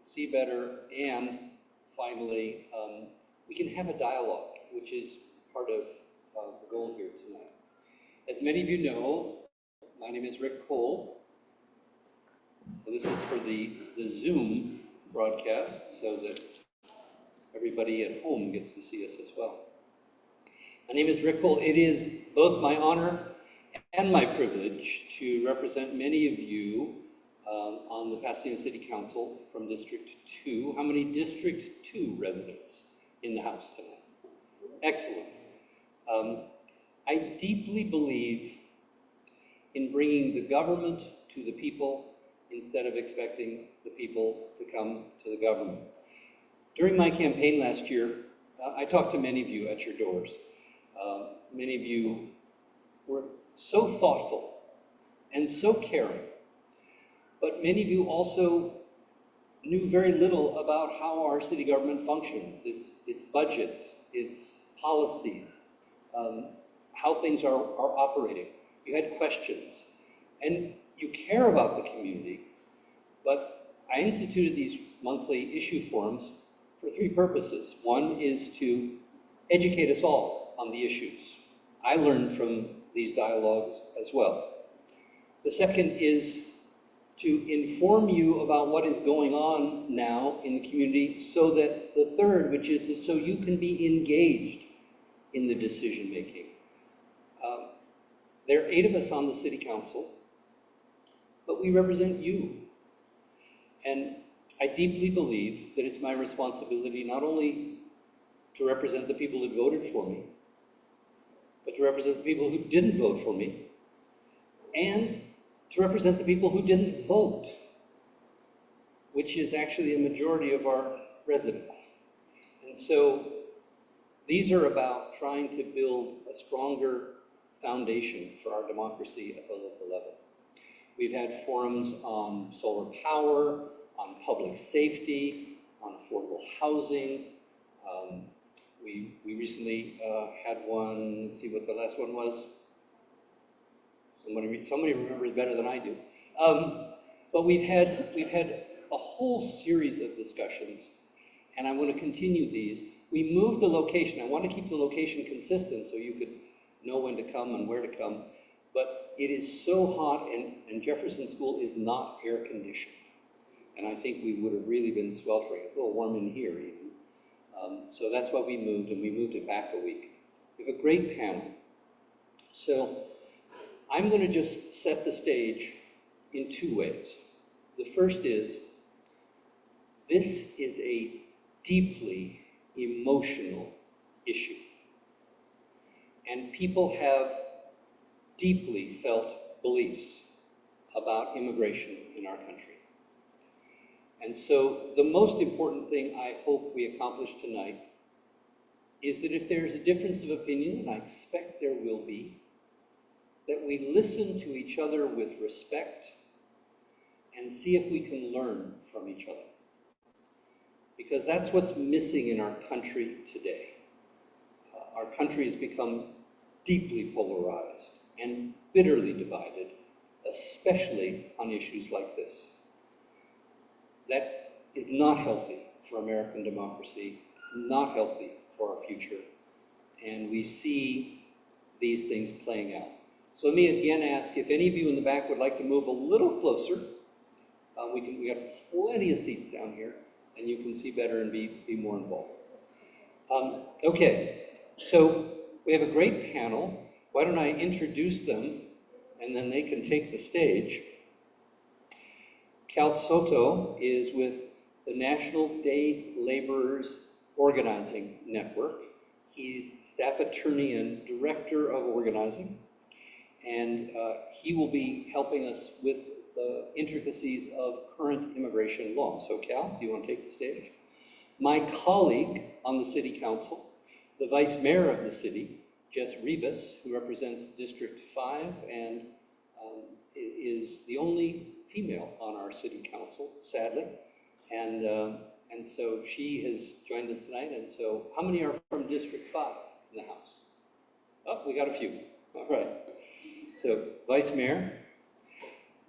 see better, and finally, we can have a dialogue, which is part of the goal here tonight. As many of you know, my name is Rick Cole. This is for the Zoom broadcast, so that everybody at home gets to see us as well. My name is Rick Cole. It is both my honor and my privilege to represent many of you on the Pasadena City Council from District 2. How many District 2 residents in the House tonight? Excellent. I deeply believe in bringing the government to the people instead of expecting the people to come to the government. During my campaign last year, I talked to many of you at your doors. Many of you were so thoughtful and so caring, but many of you also knew very little about how our city government functions, its budget, its policies, how things are operating. You had questions, and you care about the community, but I instituted these monthly issue forums for three purposes. One is to educate us all on the issues. I learned from these dialogues as well. The second is to inform you about what is going on now in the community, so that the third, which is so you can be engaged in the decision making. There are 8 of us on the City Council, but we represent you. And I deeply believe that it's my responsibility not only to represent the people that voted for me, but to represent the people who didn't vote for me, and to represent the people who didn't vote, which is actually a majority of our residents. And so these are about trying to build a stronger foundation for our democracy at the local level. We've had forums on solar power, on public safety, on affordable housing. We recently had one, let's see what the last one was. Somebody remembers better than I do. But we've had a whole series of discussions, and I want to continue these. We moved the location. I want to keep the location consistent so you could know when to come and where to come. But it is so hot, and Jefferson School is not air conditioned. And I think we would have really been sweltering. It's a little warm in here even. So that's why we moved, and we moved it back a week. We have a great panel. So I'm going to just set the stage in 2 ways. The first is, this is a deeply emotional issue. And people have deeply felt beliefs about immigration in our country. And so the most important thing I hope we accomplish tonight is that if there's a difference of opinion, and I expect there will be, that we listen to each other with respect and see if we can learn from each other. Because that's what's missing in our country today. Our country has become deeply polarized and bitterly divided, especially on issues like this. That is not healthy for American democracy. It's not healthy for our future. And we see these things playing out. So let me again ask if any of you in the back would like to move a little closer. We got plenty of seats down here, and you can see better and be more involved. Okay, so we have a great panel. Why don't I introduce them, and then they can take the stage. Cal Soto is with the National Day Laborers Organizing Network. He's staff attorney and director of organizing, and he will be helping us with the intricacies of current immigration law. So Cal, do you want to take the stage? My colleague on the City Council, the Vice Mayor of the city, Jess Rivas, who represents District 5 and is the only female on our City Council, sadly. And so she has joined us tonight. And so how many are from District 5 in the House? Oh, we got a few. All right. So Vice Mayor.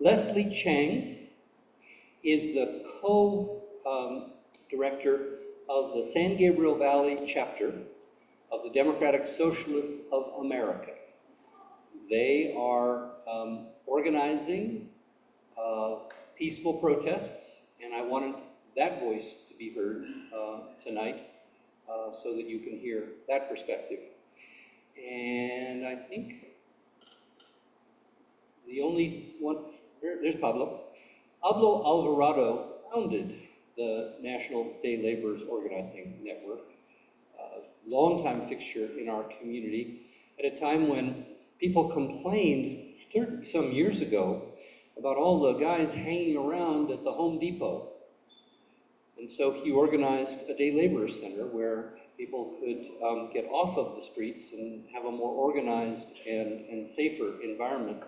Leslie Chang is the director of the San Gabriel Valley chapter of the Democratic Socialists of America. They are organizing peaceful protests, and I wanted that voice to be heard tonight so that you can hear that perspective. And I think the only one, there's Pablo. Pablo Alvarado founded the National Day Laborers Organizing Network, a longtime fixture in our community, at a time when people complained 30-some years ago about all the guys hanging around at the Home Depot. And so he organized a day laborers center where people could get off of the streets and have a more organized and safer environment.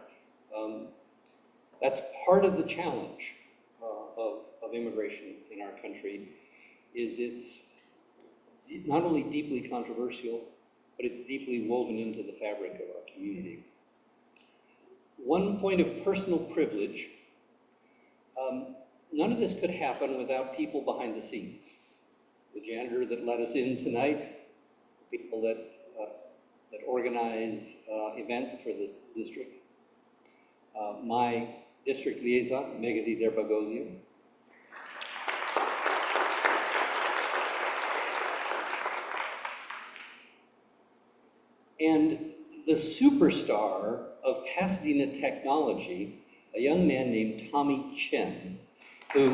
That's part of the challenge of immigration in our country, is it's not only deeply controversial, but it's deeply woven into the fabric of our community. One point of personal privilege, none of this could happen without people behind the scenes. The janitor that let us in tonight, people that organize events for this district, my district liaison, Megati Derbagosian, and the superstar of Pasadena technology, a young man named Tommy Chen, who,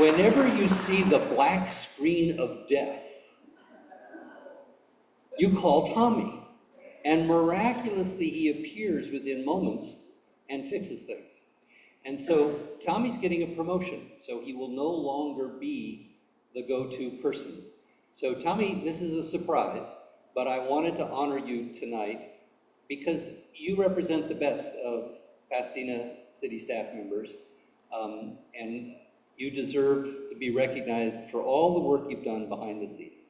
whenever you see the black screen of death, you call Tommy. And miraculously, he appears within moments and fixes things. And so Tommy's getting a promotion, so he will no longer be the go-to person. So Tommy, this is a surprise, but I wanted to honor you tonight because you represent the best of Pasadena city staff members, and you deserve to be recognized for all the work you've done behind the scenes.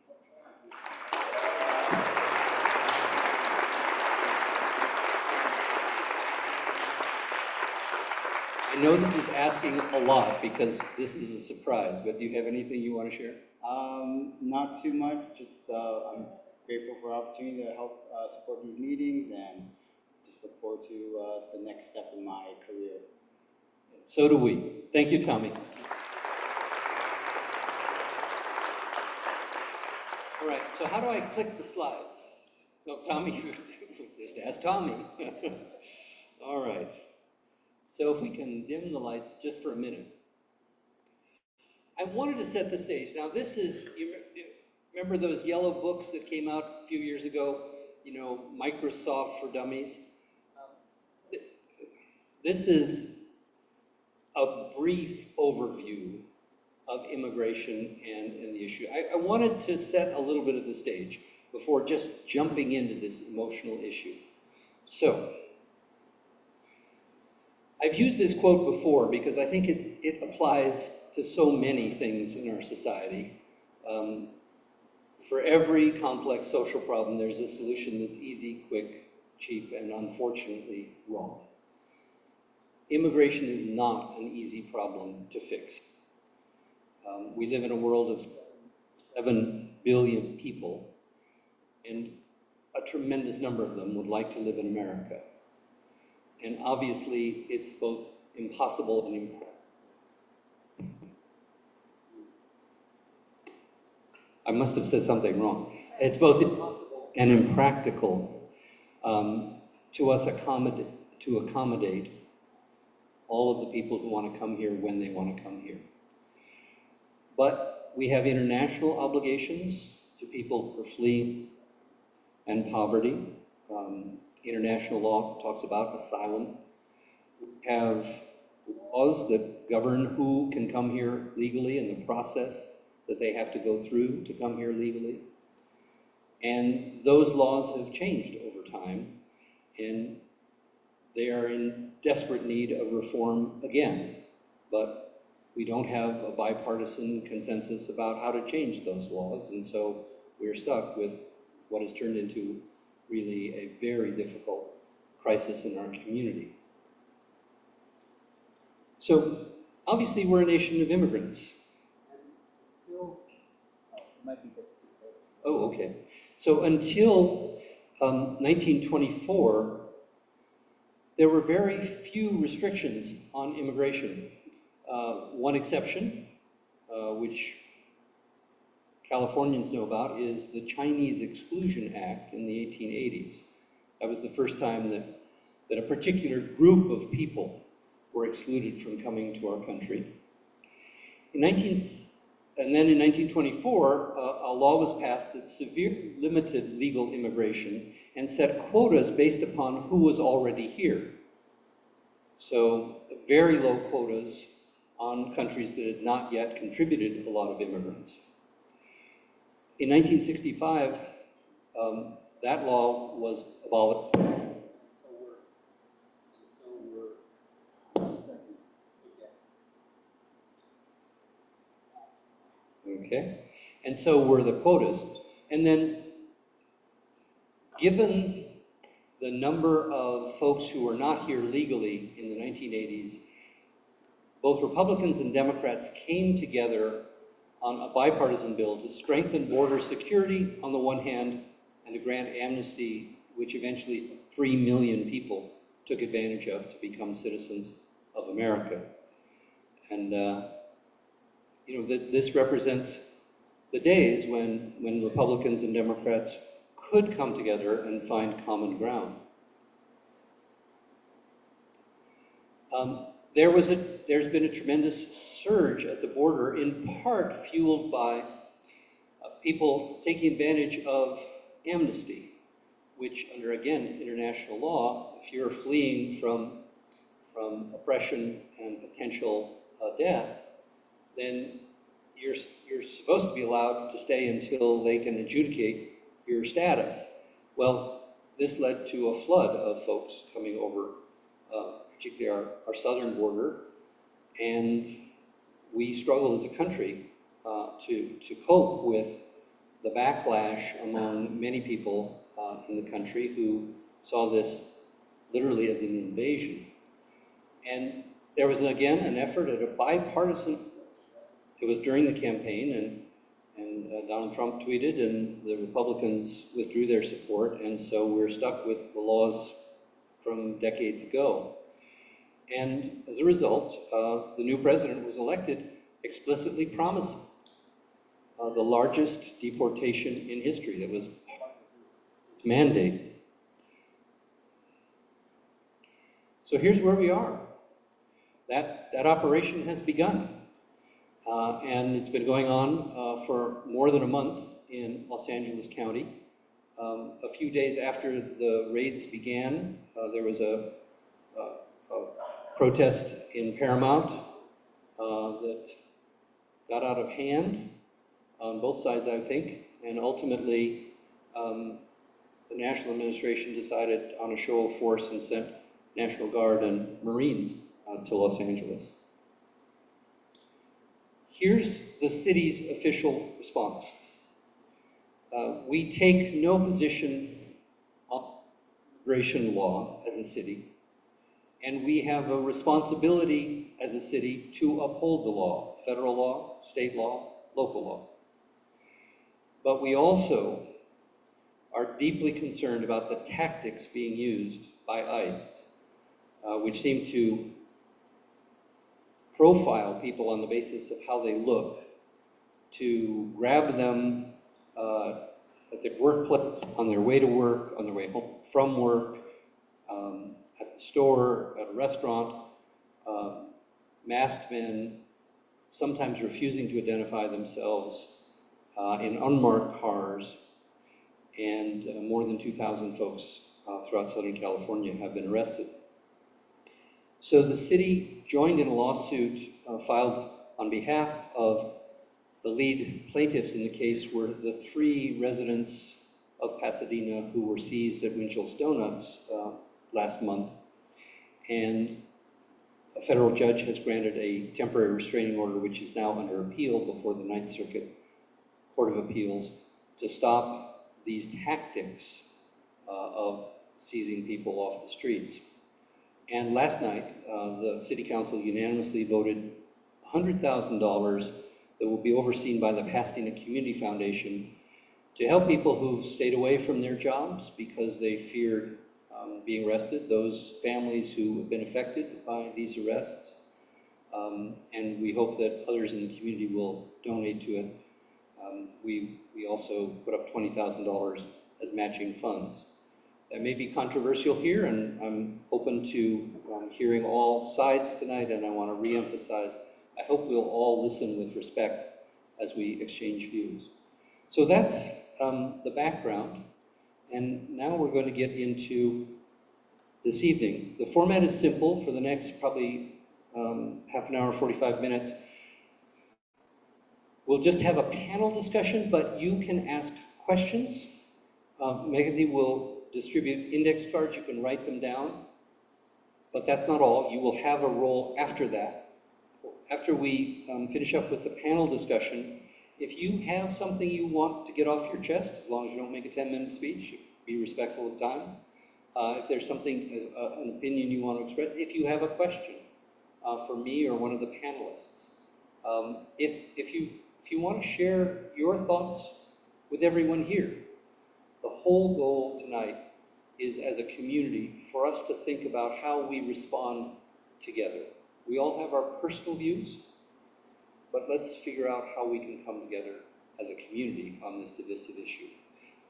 I know this is asking a lot because this is a surprise, but do you have anything you want to share? Not too much, just I'm grateful for the opportunity to help support these meetings and just look forward to the next step in my career. So do we. Thank you, Tommy. All right, so how do I click the slides? No, Tommy, just ask Tommy. All right. So if we can dim the lights just for a minute. I wanted to set the stage. Now this is, you remember those yellow books that came out a few years ago? You know, Microsoft for Dummies? This is a brief overview of immigration and the issue. I wanted to set a little bit of the stage before just jumping into this emotional issue. So, I've used this quote before because I think it applies to so many things in our society. For every complex social problem, there's a solution that's easy, quick, cheap, and unfortunately wrong. Immigration is not an easy problem to fix. We live in a world of 7 billion people, and a tremendous number of them would like to live in America. And obviously, it's both impossible and impractical. I must have said something wrong. It's both impossible and impractical to us to accommodate all of the people who want to come here when they want to come here. But we have international obligations to people who flee and poverty. International law talks about asylum. We have laws that govern who can come here legally and the process that they have to go through to come here legally. And those laws have changed over time, and they are in desperate need of reform again. But we don't have a bipartisan consensus about how to change those laws, and so we're stuck with what has turned into really a very difficult crisis in our community. So obviously we're a nation of immigrants. Oh, okay. So until 1924, there were very few restrictions on immigration. One exception, which Californians know about, is the Chinese Exclusion Act in the 1880s. That was the first time that a particular group of people were excluded from coming to our country. And then in 1924, a law was passed that severely limited legal immigration and set quotas based upon who was already here. So very low quotas on countries that had not yet contributed a lot of immigrants. In 1965, that law was abolished. Okay, and so were the quotas. And then, given the number of folks who were not here legally in the 1980s, both Republicans and Democrats came together on a bipartisan bill to strengthen border security on the one hand and to grant amnesty, which eventually 3 million people took advantage of to become citizens of America. And you know, this represents the days when Republicans and Democrats could come together and find common ground. There's been a tremendous surge at the border, in part fueled by people taking advantage of amnesty, which under, again, international law, if you're fleeing from oppression and potential death, then you're supposed to be allowed to stay until they can adjudicate your status. Well, this led to a flood of folks coming over, particularly our southern border, and we struggled as a country to cope with the backlash among many people in the country who saw this literally as an invasion. And there was, again, an effort at a bipartisan. It was during the campaign, and Donald Trump tweeted, and the Republicans withdrew their support, and so we're stuck with the laws from decades ago. And as a result, the new president was elected explicitly promising the largest deportation in history. That was its mandate. So here's where we are. That operation has begun. And it's been going on for more than a month in Los Angeles County. A few days after the raids began, there was a protest in Paramount that got out of hand on both sides, I think, and ultimately the National Administration decided on a show of force and sent National Guard and Marines to Los Angeles. Here's the city's official response. We take no position on immigration law as a city, and we have a responsibility as a city to uphold the law, federal law, state law, local law. But we also are deeply concerned about the tactics being used by ICE, which seem to profile people on the basis of how they look, to grab them at their workplace, on their way to work, on their way home from work, at the store, at a restaurant, masked men, sometimes refusing to identify themselves, in unmarked cars, and more than 2,000 folks throughout Southern California have been arrested. So the city joined in a lawsuit filed on behalf of the lead plaintiffs in the case were the 3 residents of Pasadena who were seized at Winchell's Donuts last month. And a federal judge has granted a temporary restraining order, which is now under appeal before the Ninth Circuit Court of Appeals, to stop these tactics of seizing people off the streets. And last night, the City Council unanimously voted $100,000 that will be overseen by the Pasadena Community Foundation to help people who've stayed away from their jobs because they feared being arrested, those families who have been affected by these arrests. And we hope that others in the community will donate to it. We also put up $20,000 as matching funds. That may be controversial here, and I'm open to hearing all sides tonight, and I want to reemphasize, I hope we'll all listen with respect as we exchange views. So that's the background, and now we're going to get into this evening. The format is simple for the next probably half an hour, 45 minutes. We'll just have a panel discussion, but you can ask questions. Meghathy will distribute index cards. You can write them down, but that's not all. You will have a role after that. After we finish up with the panel discussion, if you have something you want to get off your chest, as long as you don't make a 10-minute speech, be respectful of time. If there's something, an opinion you want to express, if you have a question for me or one of the panelists, if you want to share your thoughts with everyone here, the whole goal tonight is, as a community, for us to think about how we respond together. We all have our personal views, but let's figure out how we can come together as a community on this divisive issue.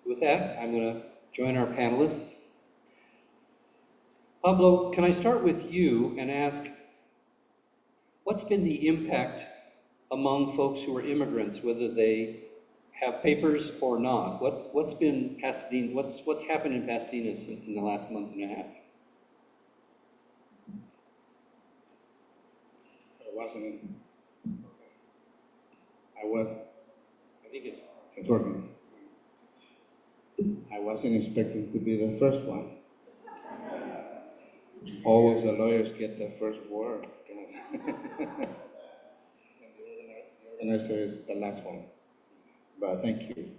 With that, I'm going to join our panelists. Pablo, can I start with you and ask, what's been the impact among folks who are immigrants, whether they have papers or not? What's been Pasadena? What's happened in Pasadena in the last month and a half? I think it's working. I wasn't expecting to be the first one. Always the lawyers get the first word. And the organizer is the last one. But thank you.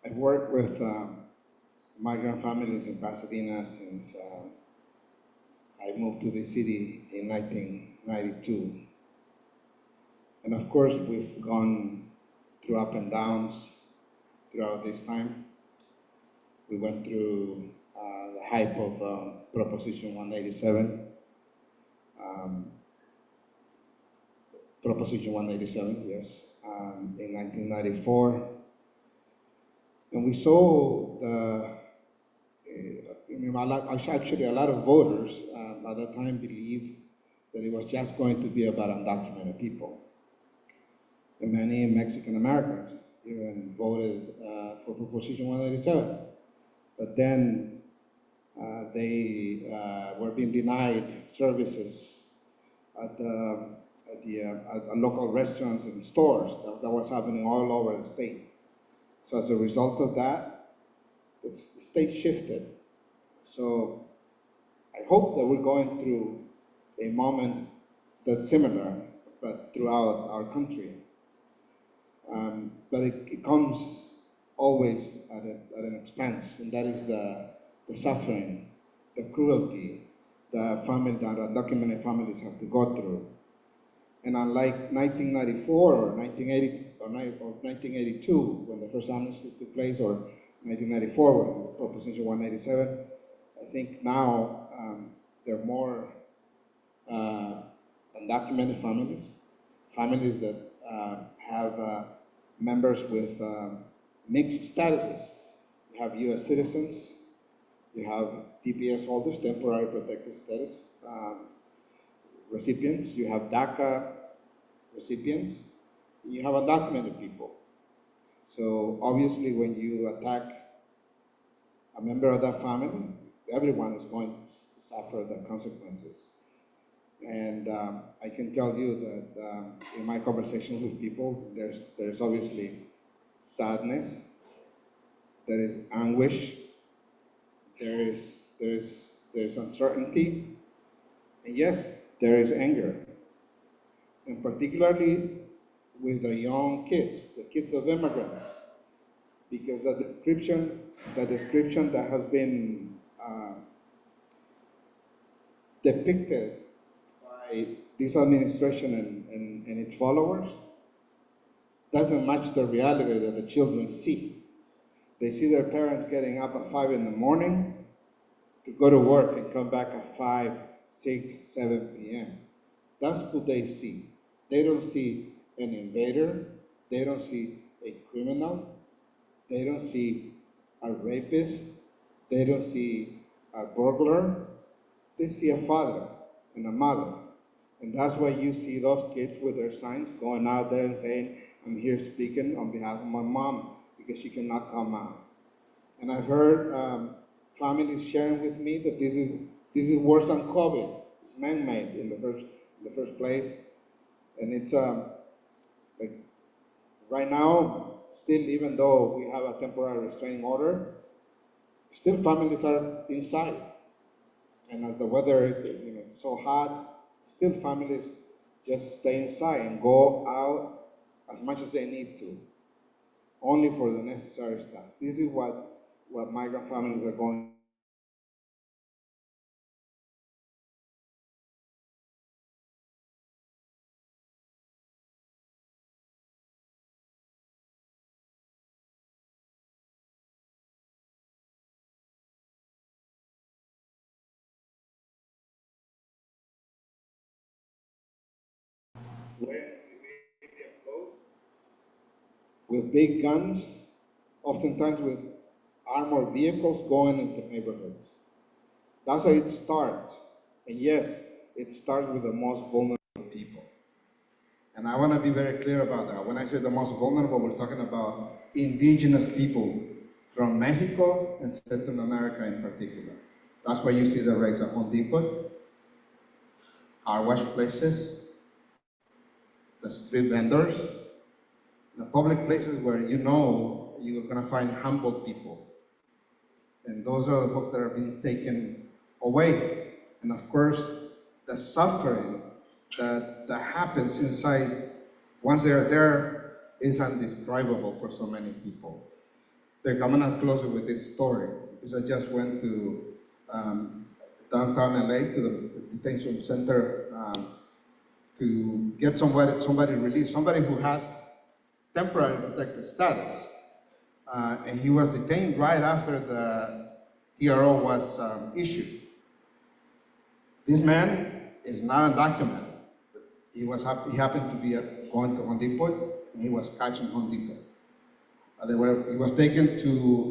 I've worked with migrant families in Pasadena since I moved to the city in 1992. And of course, we've gone through up and downs throughout this time. We went through the hype of Proposition 187. Proposition 187, yes, in 1994. And we saw actually a lot of voters at that time believed that it was just going to be about undocumented people. And many Mexican Americans even voted for Proposition 187. But then they were being denied services at local restaurants and stores. That was happening all over the state. So as a result of that, the state shifted. So I hope that we're going through a moment that's similar, but throughout our country. But it comes always at an expense, and that is the suffering, the cruelty that undocumented families have to go through. And unlike 1994 or 1980 or 1982, when the first amnesty took place, or 1994 when Proposition 187, I think now there are more undocumented families that have members with mixed statuses. You have U.S. citizens, you have TPS holders, temporary protected status recipients, you have DACA recipients, and you have undocumented people. So obviously when you attack a member of that family, everyone is going to suffer the consequences. And I can tell you that in my conversations with people, there's obviously sadness, there is anguish, there's uncertainty, and yes, there is anger. And particularly with the young kids, the kids of immigrants, because the description that has been depicted by this administration and its followers doesn't match the reality that the children see. They see their parents getting up at 5 in the morning to go to work and come back at 5, 6, 7 p.m. That's what they see. They don't see an invader. They don't see a criminal. They don't see a rapist. They don't see a burglar. They see a father and a mother. And that's why you see those kids with their signs going out there and saying, I'm here speaking on behalf of my mom because she cannot come out. And I've heard families sharing with me that this is worse than COVID. It's man-made in the first place. And it's like right now, still, even though we have a temporary restraining order, still families are inside. And as the weather is so hot, still families just stay inside and go out as much as they need to, only for the necessary stuff. This is what migrant families are going. Wearing civilian clothes, with big guns, oftentimes with armored vehicles going into neighborhoods. That's how it starts. And yes, it starts with the most vulnerable people. And I want to be very clear about that. When I say the most vulnerable, we're talking about indigenous people from Mexico and Central America in particular. That's why you see the rates at Home Depot, car wash places, the street vendors, the public places where you're going to find humble people. And those are the folks that are being taken away. And of course, the suffering that happens inside once they're there is indescribable for so many people. Like, I'm gonna close it with this story, because I just went to downtown LA to the detention center to get somebody released, somebody who has temporary protected status. And he was detained right after the TRO was issued. This man is not undocumented. He happened to be going to Home Depot, and he was catching Home Depot. He was taken to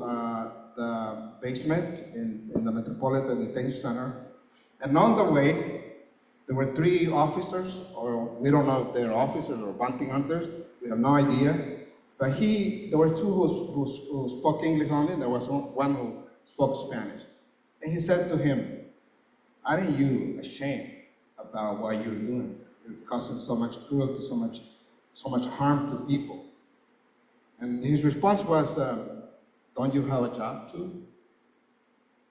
the basement in the Metropolitan Detention Center, and on the way, there were 3 officers, or we don't know if they're officers or bounty hunters, we have no idea. But there were 2 who spoke English only, there was one who spoke Spanish. And he said to him, aren't you ashamed about what you're doing? You're causing so much cruelty, so much harm to people. And his response was, don't you have a job too?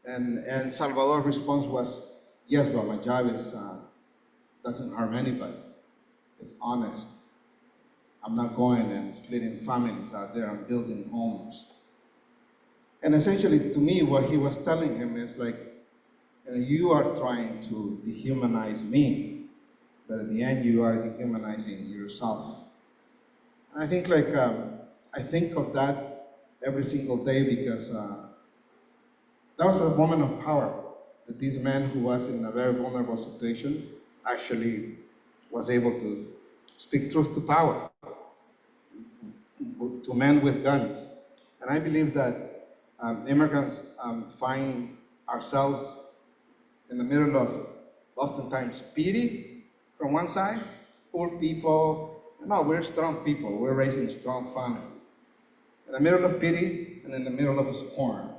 And Salvador's response was, yes, but my job doesn't harm anybody. It's honest. I'm not going and splitting families out there. I'm building homes. And essentially, to me, what he was telling him is like, you are trying to dehumanize me, but at the end, you are dehumanizing yourself. And I think I think of that every single day, because that was a moment of power, that this man who was in a very vulnerable situation actually was able to speak truth to power, to men with guns. And I believe that immigrants find ourselves in the middle of oftentimes pity from one side, poor people. No, we're strong people. We're raising strong families. In the middle of pity and in the middle of scorn.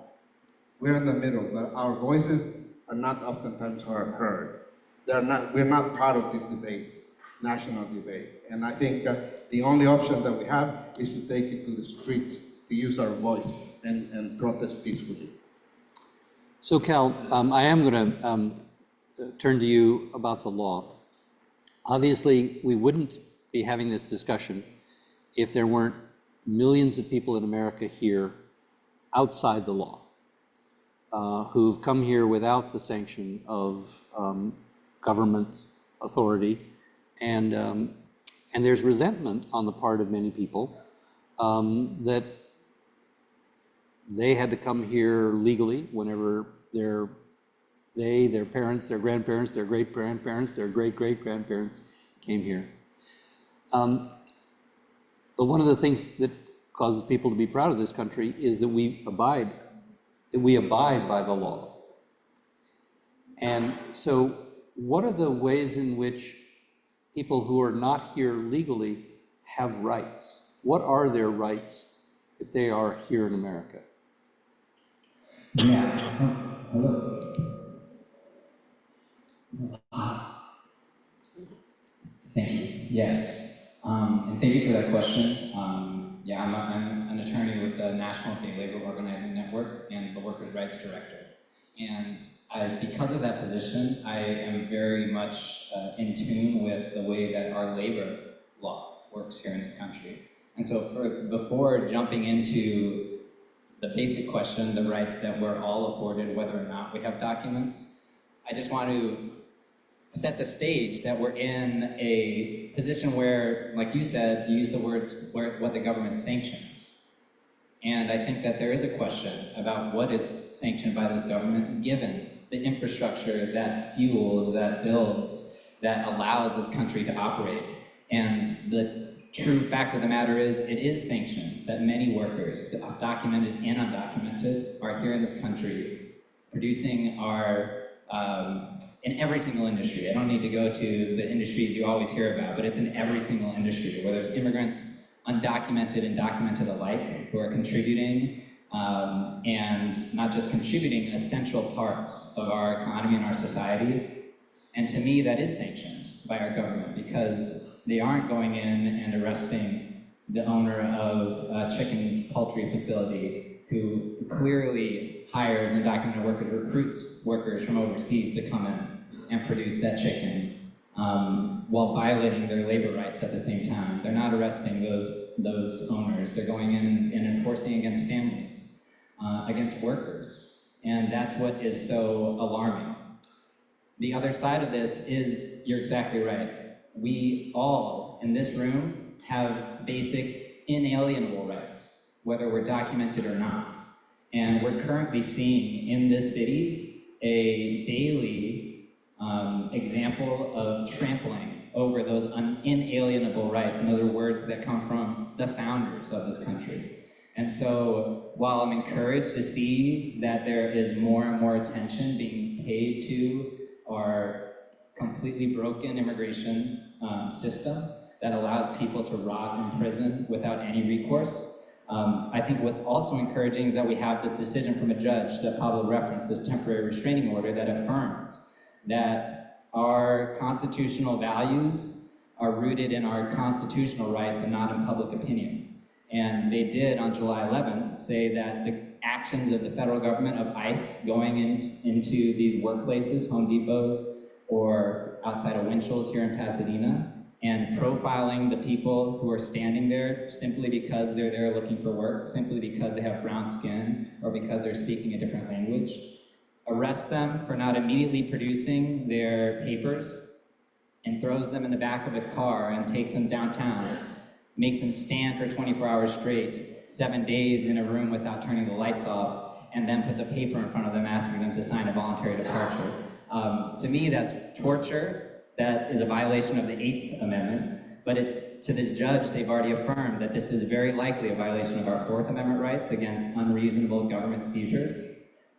We're in the middle, but our voices are not oftentimes heard. We're not part of this debate, national debate. And I think the only option that we have is to take it to the streets, to use our voice and protest peacefully. So Cal, I am going to turn to you about the law. Obviously, we wouldn't be having this discussion if there weren't millions of people in America here outside the law, who've come here without the sanction of government authority, and there's resentment on the part of many people that they had to come here legally whenever their parents, their grandparents, their great-grandparents, their great-great-grandparents came here. But one of the things that causes people to be proud of this country is that we abide by the law. And so what are the ways in which people who are not here legally have rights? What are their rights if they are here in America? Yeah. Hello. Thank you. Yes. And thank you for that question. Yeah, I'm an attorney with the National State Labor Organizing Network and the Workers' Rights Director. And because of that position, I am very much in tune with the way that our labor law works here in this country. And so before jumping into the basic question, the rights that we're all afforded, whether or not we have documents, I just want to set the stage that we're in a position where, like you said, you use the word what the government sanctions. And I think that there is a question about what is sanctioned by this government, given the infrastructure that fuels, that builds, that allows this country to operate. And the true fact of the matter is, it is sanctioned that many workers, documented and undocumented, are here in this country producing our in every single industry. I don't need to go to the industries you always hear about, but it's in every single industry where there's immigrants, undocumented and documented alike, who are contributing, and not just contributing, essential parts of our economy and our society. And to me, that is sanctioned by our government, because they aren't going in and arresting the owner of a chicken poultry facility who clearly hires undocumented workers, recruits workers from overseas to come in and produce that chicken, while violating their labor rights at the same time. They're not arresting those owners. They're going in and enforcing against families, against workers. And that's what is so alarming. The other side of this is, you're exactly right. We all in this room have basic inalienable rights, whether we're documented or not. And we're currently seeing in this city a daily example of trampling over those inalienable rights. And those are words that come from the founders of this country. And so while I'm encouraged to see that there is more and more attention being paid to our completely broken immigration system that allows people to rot in prison without any recourse, I think what's also encouraging is that we have this decision from a judge that Pablo referenced, this temporary restraining order that affirms that our constitutional values are rooted in our constitutional rights and not in public opinion. And they did on July 11th say that the actions of the federal government, of ICE, going into these workplaces, Home Depots, or outside of Winchell's here in Pasadena, and profiling the people who are standing there simply because they're there looking for work, simply because they have brown skin, or because they're speaking a different language, arrest them for not immediately producing their papers, and throws them in the back of a car and takes them downtown, makes them stand for 24 hours straight, 7 days in a room without turning the lights off, and then puts a paper in front of them asking them to sign a voluntary departure. To me, that's torture. That is a violation of the 8th Amendment, but it's to this judge, they've already affirmed that this is very likely a violation of our 4th Amendment rights against unreasonable government seizures,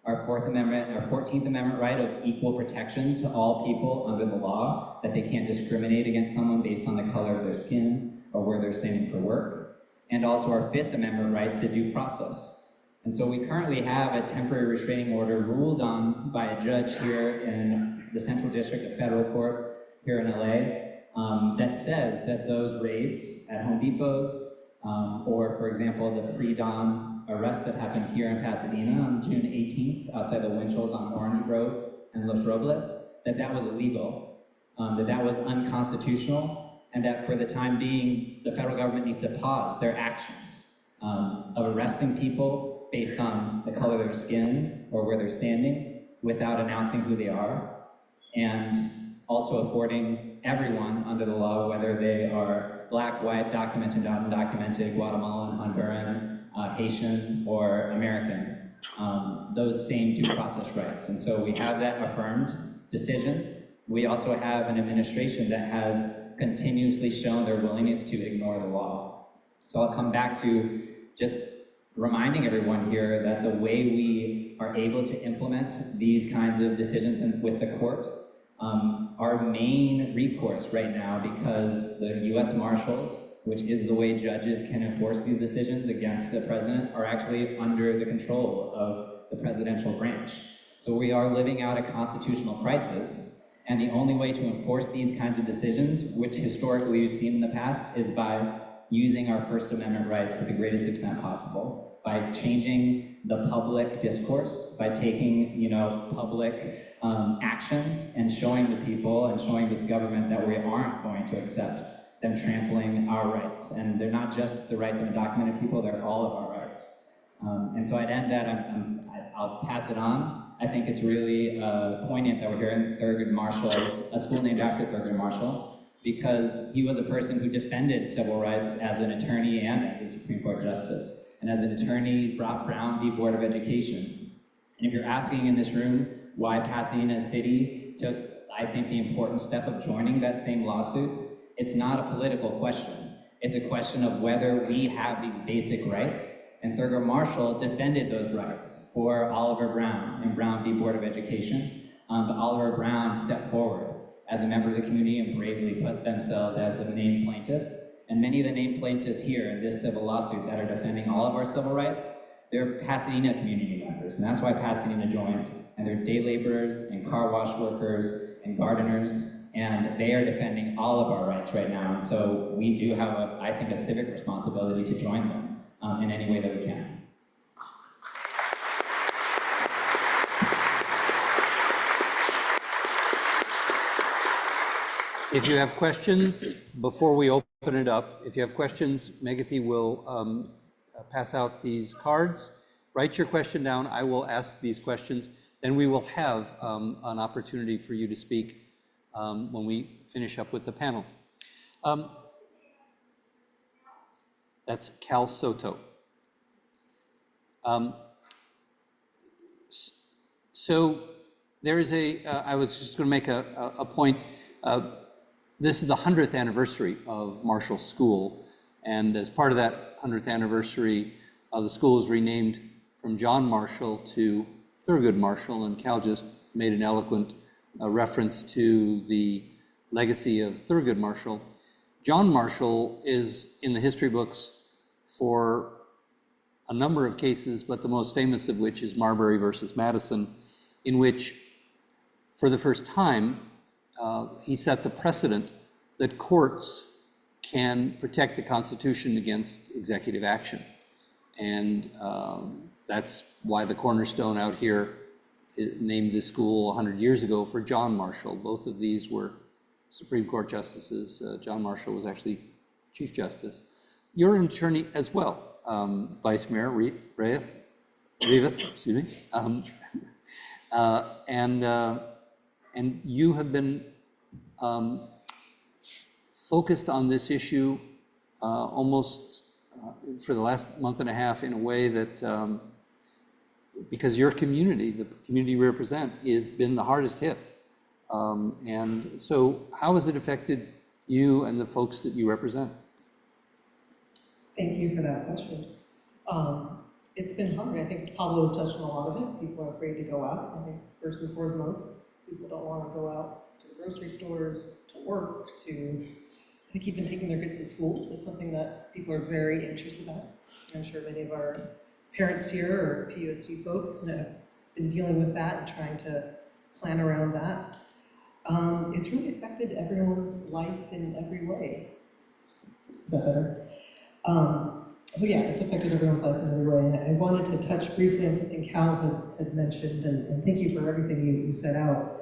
our 4th Amendment, our 14th Amendment right of equal protection to all people under the law, that they can't discriminate against someone based on the color of their skin or where they're standing for work, and also our 5th Amendment rights to due process. And so we currently have a temporary restraining order ruled on by a judge here in the Central District of Federal Court here in LA, that says that those raids at Home Depots, or for example, the pre-dawn arrest that happened here in Pasadena on June 18th, outside the Winchell's on Orange Grove and Los Robles, that was illegal, that was unconstitutional, and that for the time being, the federal government needs to pause their actions of arresting people based on the color of their skin or where they're standing without announcing who they are, and also affording everyone under the law, whether they are black, white, documented, undocumented, Guatemalan, Honduran, Haitian, or American, those same due process rights. And so we have that affirmed decision. We also have an administration that has continuously shown their willingness to ignore the law. So I'll come back to just reminding everyone here that the way we are able to implement these kinds of decisions with the court, our main recourse right now, because the US Marshals, which is the way judges can enforce these decisions against the president, are actually under the control of the presidential branch. So we are living out a constitutional crisis, and the only way to enforce these kinds of decisions, which historically we've seen in the past, is by using our First Amendment rights to the greatest extent possible, by changing the public discourse, by taking, public actions and showing the people and showing this government that we aren't going to accept them trampling our rights. And they're not just the rights of undocumented people, they're all of our rights. And so I'd end that, I'll pass it on. I think it's really poignant that we're hearing Thurgood Marshall, a school named after Thurgood Marshall, because he was a person who defended civil rights as an attorney and as a Supreme Court justice. And as an attorney, brought Brown v. Board of Education. And if you're asking in this room why Pasadena City took, I think, the important step of joining that same lawsuit, it's not a political question. It's a question of whether we have these basic rights. And Thurgood Marshall defended those rights for Oliver Brown and Brown v. Board of Education. But Oliver Brown stepped forward as a member of the community and bravely put themselves as the named plaintiff. And many of the named plaintiffs here in this civil lawsuit that are defending all of our civil rights, they're Pasadena community members, and that's why Pasadena joined. And they're day laborers and car wash workers and gardeners, and they are defending all of our rights right now. And so we do have, I think, a civic responsibility to join them in any way that we can. If you have questions, before we open it up, if you have questions, Megathy will pass out these cards. Write your question down. I will ask these questions. Then we will have an opportunity for you to speak when we finish up with the panel. That's Cal Soto. So there is I was just going to make a point. This is the 100th anniversary of Marshall School, and as part of that 100th anniversary, the school was renamed from John Marshall to Thurgood Marshall, and Cal just made an eloquent reference to the legacy of Thurgood Marshall. John Marshall is in the history books for a number of cases, but the most famous of which is Marbury versus Madison, in which, for the first time, he set the precedent that courts can protect the Constitution against executive action. And that's why the Cornerstone out here named the school 100 years ago for John Marshall. Both of these were Supreme Court justices. John Marshall was actually Chief Justice. You're an attorney as well, Vice Mayor Rivas, excuse me. And you have been focused on this issue almost for the last month and a half in a way that, because your community, the community you represent, has been the hardest hit. And so how has it affected you and the folks that you represent? Thank you for that question. It's been hard. I think Pablo has touched on a lot of it. People are afraid to go out. I think first and foremost, people don't want to go out to the grocery stores, to work, I think even taking their kids to schools is something that people are very anxious about. I'm sure many of our parents here or PUSD folks have been dealing with that and trying to plan around that. It's really affected everyone's life in every way. Is that better? So yeah, it's affected everyone's life in every way. And I wanted to touch briefly on something Cal had mentioned, and thank you for everything you set out.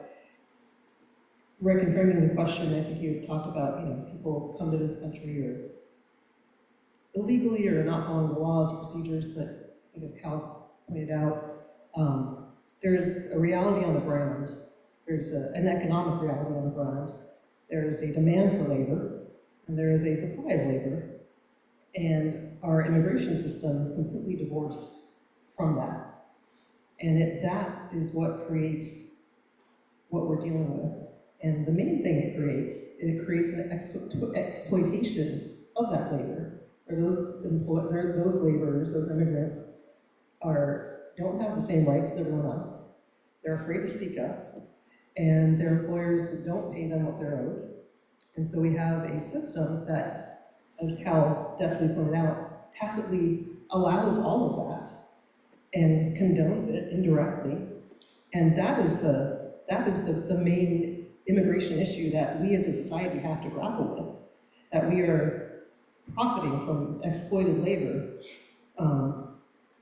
Reconfirming the question, I think you talked about, people come to this country or illegally or not following the laws, procedures that, I think as Cal pointed out, there's a reality on the ground. There's an economic reality on the ground. There is a demand for labor, and there is a supply of labor. And our immigration system is completely divorced from that. And that is what creates what we're dealing with. And the main thing it creates an exploitation of that labor. Or those laborers, those immigrants, don't have the same rights as everyone else. They're afraid to speak up, and their employers don't pay them what they're owed. And so we have a system that, as Cal definitely pointed out, tacitly allows all of that and condones it indirectly. And that is the main immigration issue that we as a society have to grapple with, that we are profiting from exploited labor,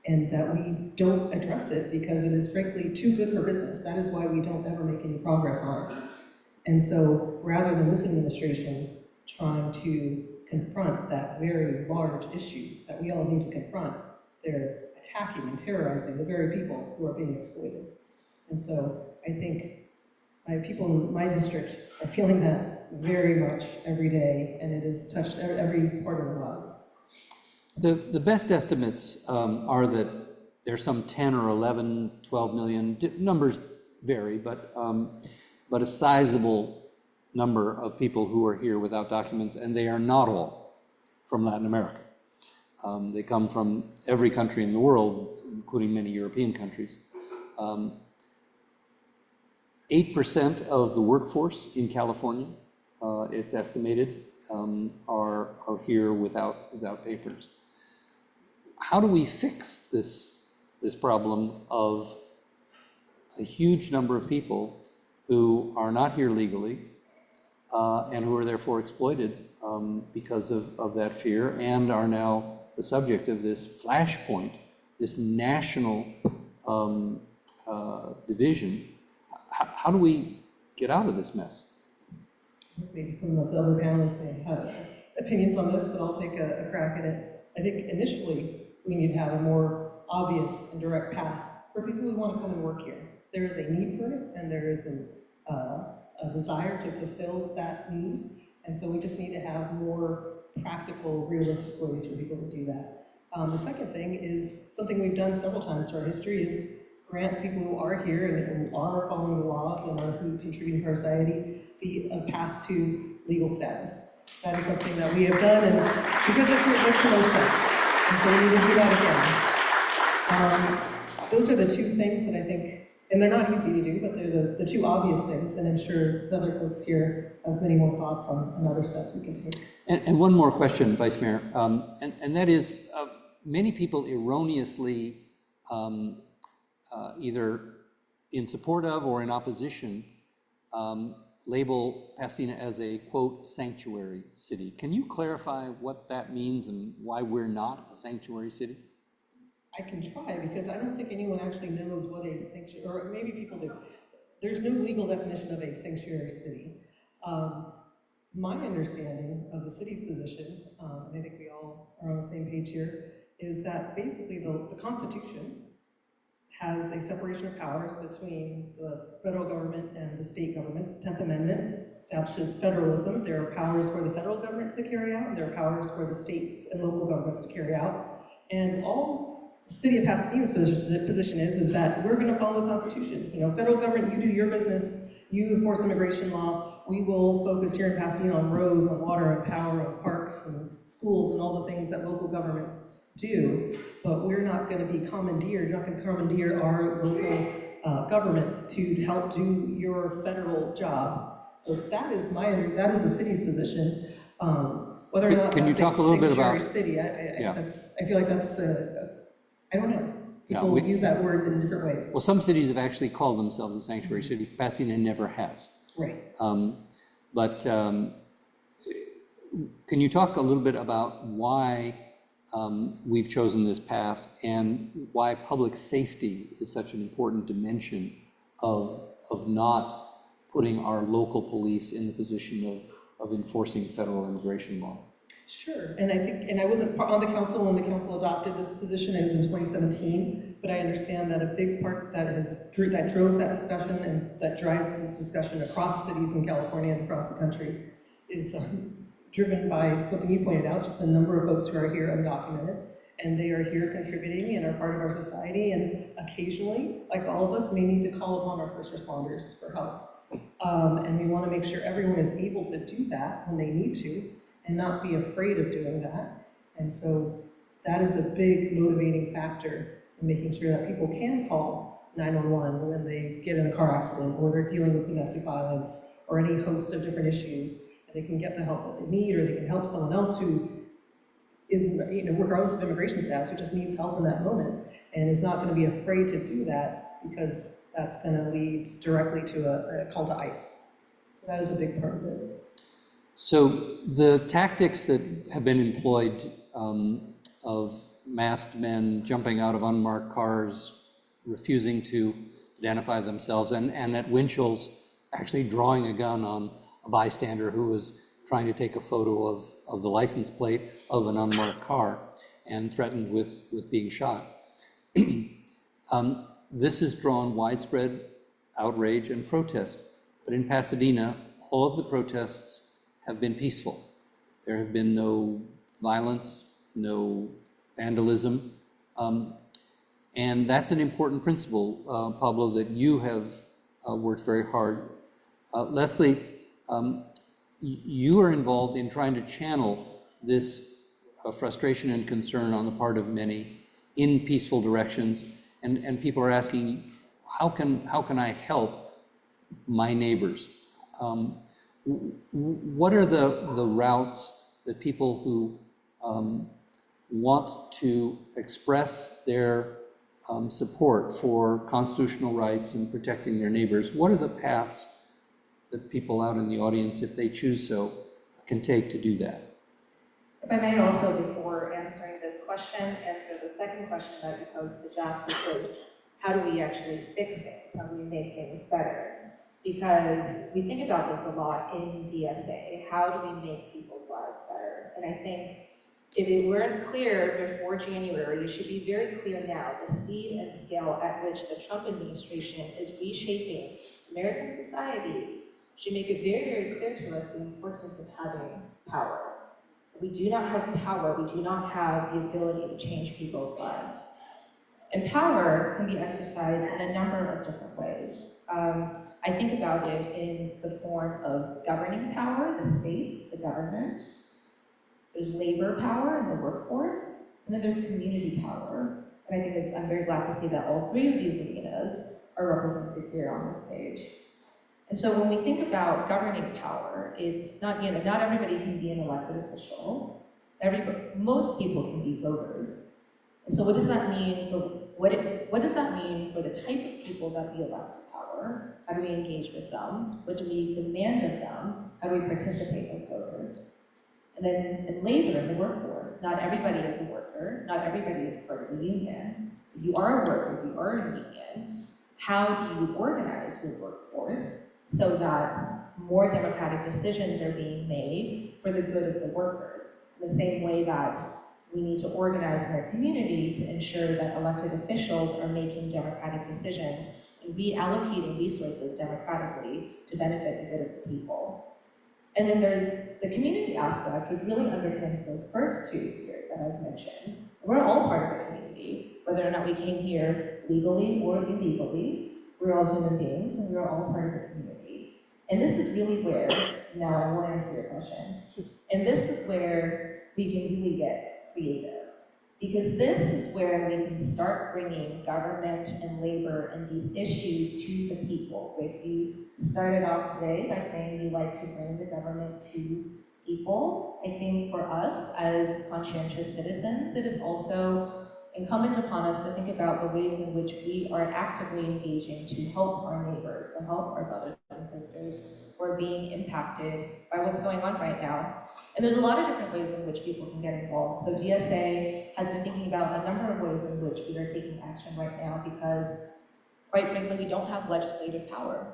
and that we don't address it because it is frankly too good for business. That is why we don't ever make any progress on it. And so rather than this administration trying to confront that very large issue that we all need to confront, they're attacking and terrorizing the very people who are being exploited. And so I think people in my district are feeling that very much every day, and it has touched every part of their lives. The best estimates are that there's some 10 or 11, 12 million, numbers vary, but a sizable number of people who are here without documents, and they are not all from Latin America. They come from every country in the world, including many European countries. 8% of the workforce in California, it's estimated, are here without papers. How do we fix this problem of a huge number of people who are not here legally and who are therefore exploited because of that fear, and are now the subject of this flashpoint, this national division? How do we get out of this mess? Maybe some of the other panelists may have opinions on this, but I'll take a crack at it. I think initially we need to have a more obvious and direct path for people who want to come and work here. There is a need for it, and there is a desire to fulfill that need. And so we just need to have more practical, realistic ways for people to do that. The second thing is something we've done several times through our history is grant people who are here and who are following the laws and are who contribute to our society a path to legal status. That is something that we have done, and because it makes the most sense. And so we need to do that again. Those are the two things that I think, and they're not easy to do, but they're the two obvious things, and I'm sure the other folks here have many more thoughts on other steps we can take. And one more question, Vice Mayor, and that is, many people erroneously either in support of or in opposition label Pasadena as a, quote, sanctuary city. Can you clarify what that means and why we're not a sanctuary city? I can try, because I don't think anyone actually knows what a sanctuary, or maybe people do. There's no legal definition of a sanctuary city. My understanding of the city's position, and I think we all are on the same page here, is that basically the Constitution has a separation of powers between the federal government and the state governments. The 10th Amendment establishes federalism. There are powers for the federal government to carry out, and there are powers for the states and local governments to carry out. And all the city of Pasadena's position is that we're going to follow the Constitution. You know, federal government, you do your business, you enforce immigration law. We will focus here in Pasadena on roads, on water, on power, on parks, and schools, and all the things that local governments do, but we're not going to be commandeered, you're not going to commandeer our local government to help do your federal job. So that is the city's position. Whether or not can you talk a little bit about city, I feel like that's I don't know. People we use that word in different ways. Well, some cities have actually called themselves a sanctuary city. Pasadena never has. Right. But can you talk a little bit about why we've chosen this path and why public safety is such an important dimension of not putting our local police in the position of enforcing federal immigration law? Sure, and I think, and I wasn't on the council when the council adopted this position, it was in 2017, but I understand that a big part that drove that discussion and that drives this discussion across cities in California and across the country is driven by something you pointed out, just the number of folks who are here undocumented, and they are here contributing and are part of our society, and occasionally, like all of us, may need to call upon our first responders for help. And we want to make sure everyone is able to do that when they need to, and not be afraid of doing that. And so that is a big motivating factor in making sure that people can call 911 when they get in a car accident, or they're dealing with domestic violence, or any host of different issues, and they can get the help that they need, or they can help someone else who is, you know, regardless of immigration status, who just needs help in that moment, and is not going to be afraid to do that, because that's going to lead directly to a call to ICE. So that is a big part of it. So the tactics that have been employed of masked men jumping out of unmarked cars, refusing to identify themselves, and at Winchell's actually drawing a gun on a bystander who was trying to take a photo of the license plate of an unmarked car and threatened with being shot. This has drawn widespread outrage and protest. But in Pasadena, all of the protests have been peaceful. There have been no violence, no vandalism. And that's an important principle, Pablo, that you have worked very hard. Leslie, you are involved in trying to channel this frustration and concern on the part of many in peaceful directions. And people are asking, how can I help my neighbors? What are the routes that people who want to express their support for constitutional rights and protecting their neighbors, what are the paths that people out in the audience, if they choose so, can take to do that? If I may also, before answering this question, answer the second question that you posed to Jess, which is, how do we actually fix things? How do we make things better? Because we think about this a lot in DSA. How do we make people's lives better? And I think if it weren't clear before January, you should be very clear now. The speed and scale at which the Trump administration is reshaping American society should make it very, very clear to us the importance of having power. If we do not have power, we do not have the ability to change people's lives. And power can be exercised in a number of different ways. I think about it in the form of governing power, the state, the government. There's labor power in the workforce, and then there's community power. And I think I'm very glad to see that all three of these arenas are represented here on the stage. And so when we think about governing power, it's not, not everybody can be an elected official. Most people can be voters. And so what does that mean for what does that mean for the type of people that we elect to power? How do we engage with them? What do we demand of them? How do we participate as voters? And then in labor, in the workforce, not everybody is a worker. Not everybody is part of a union. If you are a worker, if you are a union, how do you organize your workforce so that more democratic decisions are being made for the good of the workers? In the same way that we need to organize in our community to ensure that elected officials are making democratic decisions and reallocating resources democratically to benefit the good of the people. And then there's the community aspect, which really underpins those first two spheres that I've mentioned. We're all part of a community, whether or not we came here legally or illegally. We're all human beings, and we're all part of a community. And this is really where, now I will answer your question, and this is where we can really get creative. Because this is where we can start bringing government and labor and these issues to the people. Rick, you started off today by saying you like to bring the government to people. I think for us as conscientious citizens, it is also incumbent upon us to think about the ways in which we are actively engaging to help our neighbors, to help our brothers and sisters who are being impacted by what's going on right now. And there's a lot of different ways in which people can get involved. So DSA has been thinking about a number of ways in which we are taking action right now because, quite frankly, we don't have legislative power,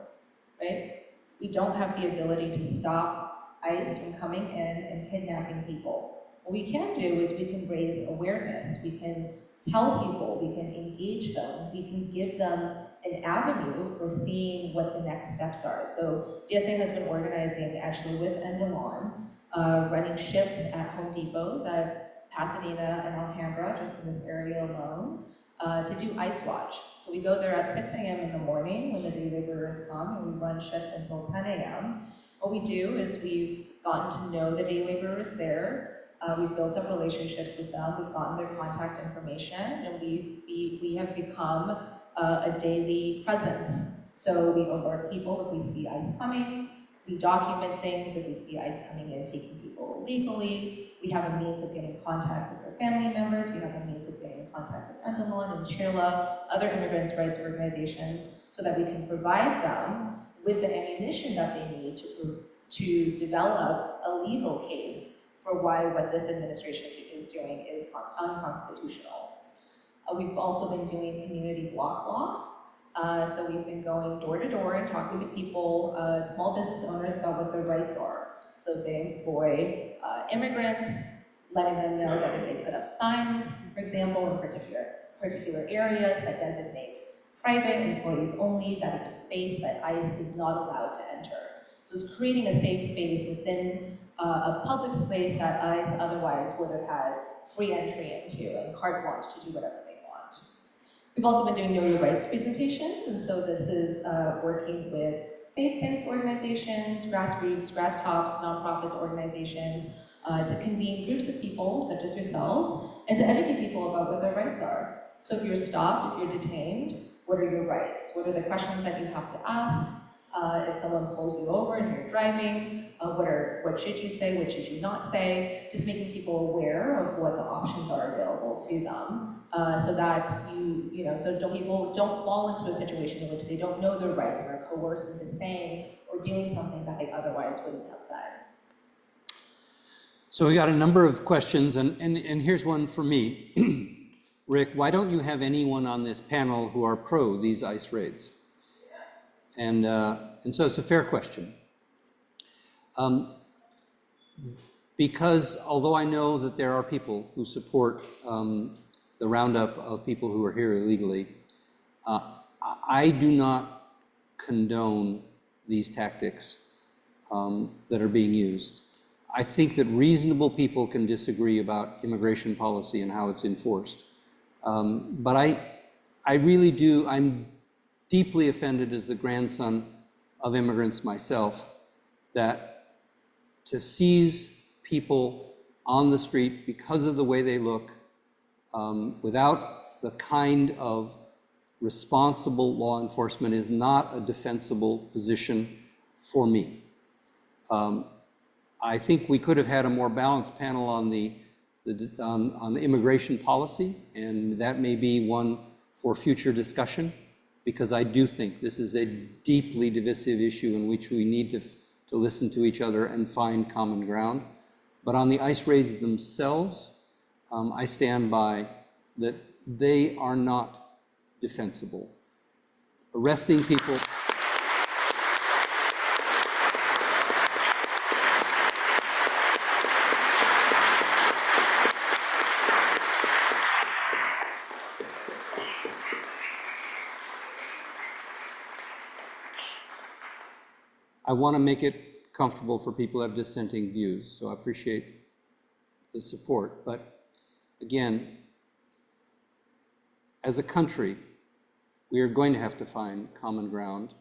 right? We don't have the ability to stop ICE from coming in and kidnapping people. What we can do is we can raise awareness, we can tell people, we can engage them, we can give them an avenue for seeing what the next steps are. So DSA has been organizing actually with Endemol, running shifts at Home Depots at Pasadena and Alhambra, just in this area alone, to do Ice Watch. So we go there at 6 a.m. in the morning when the day laborers come, and we run shifts until 10 a.m. What we do is we've gotten to know the day laborers there. We've built up relationships with them. We've gotten their contact information, and we have become a daily presence. So we alert people if we see ICE coming. We document things if we see ICE coming in, taking people illegally. We have a means of getting in contact with their family members. We have a means of getting in contact with Endemol and Chirla, other immigrants' rights organizations, so that we can provide them with the ammunition that they need to develop a legal case for why what this administration is doing is unconstitutional. We've also been doing community block walks. So we've been going door to door and talking to people, small business owners, about what their rights are. So if they employ immigrants, letting them know that if they put up signs, for example, in particular areas that designate private employees only, that is a space that ICE is not allowed to enter. So it's creating a safe space within a public space that ICE otherwise would have had free entry into and carte blanche to do whatever they want. We've also been doing Know Your Rights presentations, and so this is working with faith-based organizations, grassroots, grass tops, nonprofit organizations, to convene groups of people, such as yourselves, and to educate people about what their rights are. So if you're stopped, if you're detained, what are your rights? What are the questions that you have to ask? If someone pulls you over and you're driving, what should you say, what should you not say? Just making people aware of what the options are available to them, so that people don't fall into a situation in which they don't know their rights and are coerced into saying or doing something that they otherwise wouldn't have said. So we got a number of questions, and here's one for me. Rick, why don't you have anyone on this panel who are pro these ICE raids? And so it's a fair question. Because although I know that there are people who support the roundup of people who are here illegally, I do not condone these tactics that are being used. I think that reasonable people can disagree about immigration policy and how it's enforced. But I really do, I'm deeply offended as the grandson of immigrants myself, that to seize people on the street because of the way they look, without the kind of responsible law enforcement, is not a defensible position for me. I think we could have had a more balanced panel on the immigration policy, and that may be one for future discussion, because I do think this is a deeply divisive issue in which we need to listen to each other and find common ground. But on the ICE raids themselves, I stand by that they are not defensible. Arresting people. I want to make it comfortable for people who have dissenting views, so I appreciate the support. But again, as a country, we are going to have to find common ground.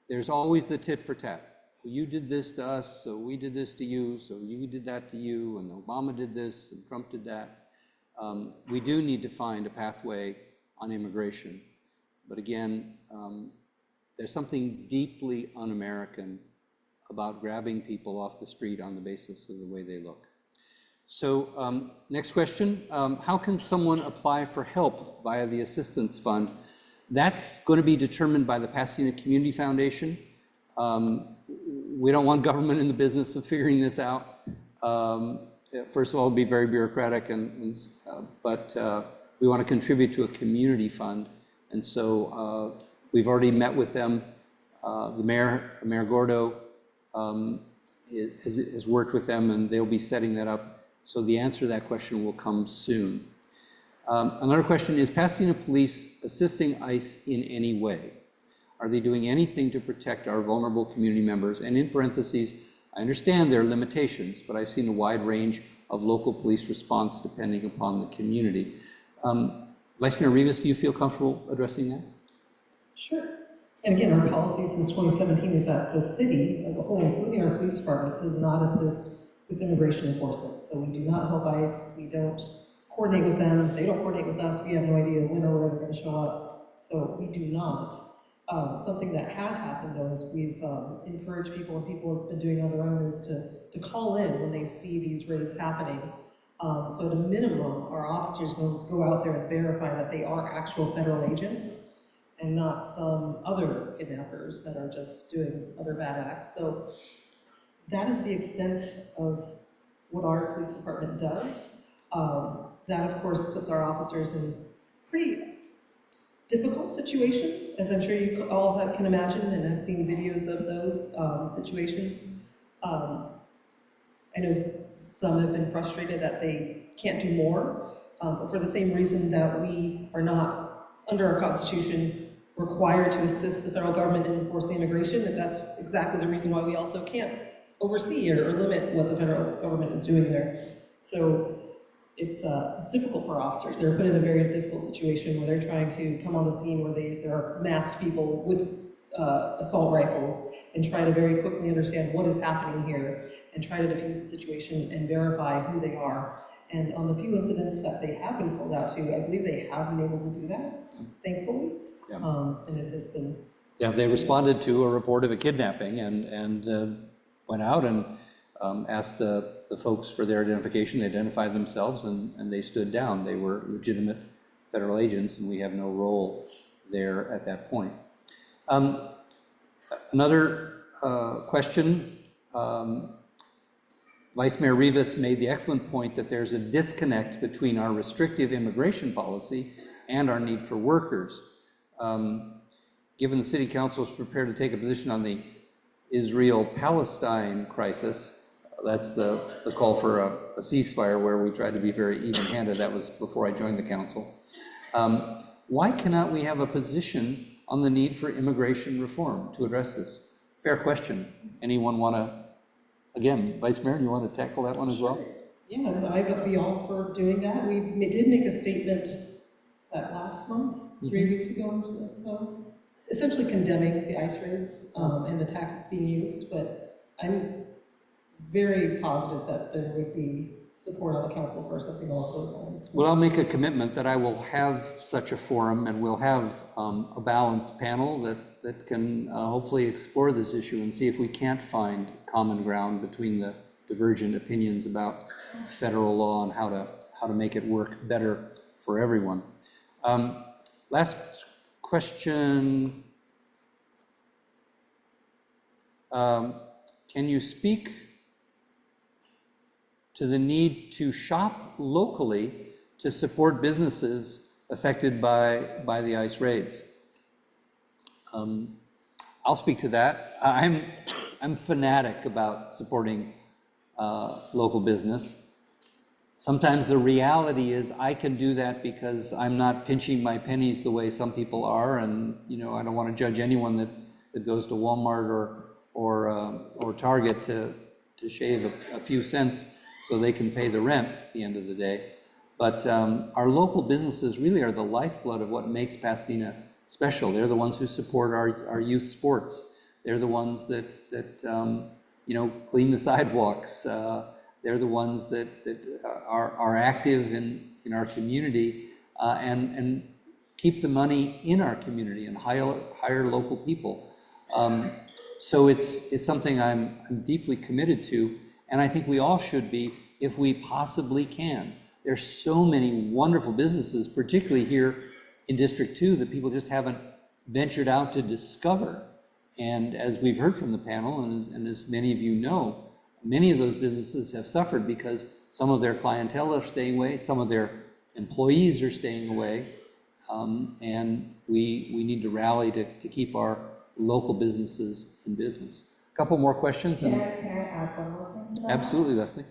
There's always the tit for tat. Well, you did this to us, so we did this to you, so you did that to you, and Obama did this, and Trump did that. We do need to find a pathway on immigration. But again, there's something deeply un-American about grabbing people off the street on the basis of the way they look. So next question, how can someone apply for help via the assistance fund? That's going to be determined by the Pasadena Community Foundation. We don't want government in the business of figuring this out. First of all, it'll be very bureaucratic, but we want to contribute to a community fund. And so we've already met with them, Mayor Gordo, has worked with them, and they'll be setting that up. So the answer to that question will come soon. Another question, is Pasadena Police assisting ICE in any way? Are they doing anything to protect our vulnerable community members? And in parentheses, I understand there are limitations, but I've seen a wide range of local police response depending upon the community. Vice Mayor Rivas, do you feel comfortable addressing that? Sure. And again, our policy since 2017 is that the city as a whole, including our police department, does not assist with immigration enforcement. So we do not help ICE, we don't coordinate with them, they don't coordinate with us, we have no idea when or where they're gonna show up. So we do not. Something that has happened though is we've encouraged people, and people have been doing on their own, is to call in when they see these raids happening. So at a minimum, our officers will go out there and verify that they are actual federal agents and not some other kidnappers that are just doing other bad acts. So that is the extent of what our police department does. That of course puts our officers in pretty difficult situation, as I'm sure you all can imagine and have seen videos of those situations. I know some have been frustrated that they can't do more, but for the same reason that we are not, under our Constitution, required to assist the federal government in enforcing immigration, and that's exactly the reason why we also can't oversee or limit what the federal government is doing there. So it's difficult for officers. They're put in a very difficult situation where they're trying to come on the scene where there are masked people with assault rifles and try to very quickly understand what is happening here and try to defuse the situation and verify who they are. And on the few incidents that they have been called out to, I believe they have been able to do that, thankfully. Yeah. And it has been. Yeah, they responded to a report of a kidnapping and went out and asked the folks for their identification. They identified themselves and they stood down. They were legitimate federal agents, and we have no role there at that point. Another question, Vice Mayor Rivas made the excellent point that there's a disconnect between our restrictive immigration policy and our need for workers. Given the City Council is prepared to take a position on the Israel-Palestine crisis, that's the call for a ceasefire where we tried to be very even-handed. That was before I joined the council. Why cannot we have a position on the need for immigration reform to address this? Fair question. Anyone want to, again, Vice Mayor, do you want to tackle that one as well? Yeah, I would be all for doing that. We did make a statement that last month, 3 weeks ago or so, essentially condemning the ICE raids and the tactics being used, but I'm very positive that there would be support on the council for something along those lines. Well, I'll make a commitment that I will have such a forum, and we'll have a balanced panel that can hopefully explore this issue and see if we can't find common ground between the divergent opinions about federal law and how to make it work better for everyone. Last question. Can you speak to the need to shop locally to support businesses affected by the ICE raids? I'll speak to that. I'm fanatic about supporting local business. Sometimes the reality is I can do that because I'm not pinching my pennies the way some people are, and I don't want to judge anyone that goes to Walmart or Target to shave a few cents so they can pay the rent at the end of the day. But our local businesses really are the lifeblood of what makes Pasadena special. They're the ones who support our youth sports. They're the ones that clean the sidewalks. They're the ones that are active in our community and keep the money in our community and hire local people. So it's something I'm deeply committed to, and I think we all should be if we possibly can. There's so many wonderful businesses, particularly here in District 2, that people just haven't ventured out to discover. And as we've heard from the panel, and as many of you know, many of those businesses have suffered because some of their clientele are staying away, some of their employees are staying away, and we need to rally to keep our local businesses in business. Couple more questions Can and I add one more thing to that? absolutely, Leslie.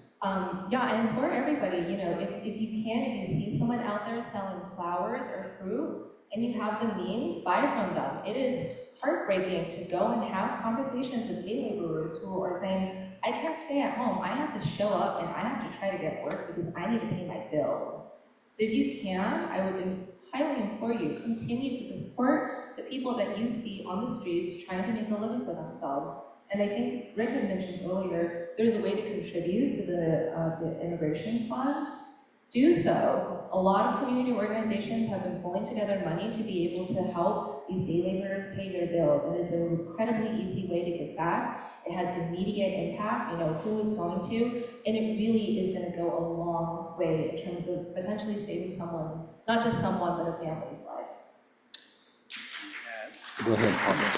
Yeah, I implore everybody, if you can, if you see someone out there selling flowers or fruit and you have the means, buy from them. It is heartbreaking to go and have conversations with day laborers who are saying, I can't stay at home. I have to show up and I have to try to get work because I need to pay my bills. So if you can, I would highly implore you, continue to support the people that you see on the streets trying to make a living for themselves. And I think Rick had mentioned earlier, there's a way to contribute to the immigration fund. Do so. A lot of community organizations have been pulling together money to be able to help these day laborers pay their bills. And it's an incredibly easy way to give back. It has immediate impact, who it's going to, and it really is going to go a long way in terms of potentially saving someone, not just someone, but a family's life. Go ahead, Pablo.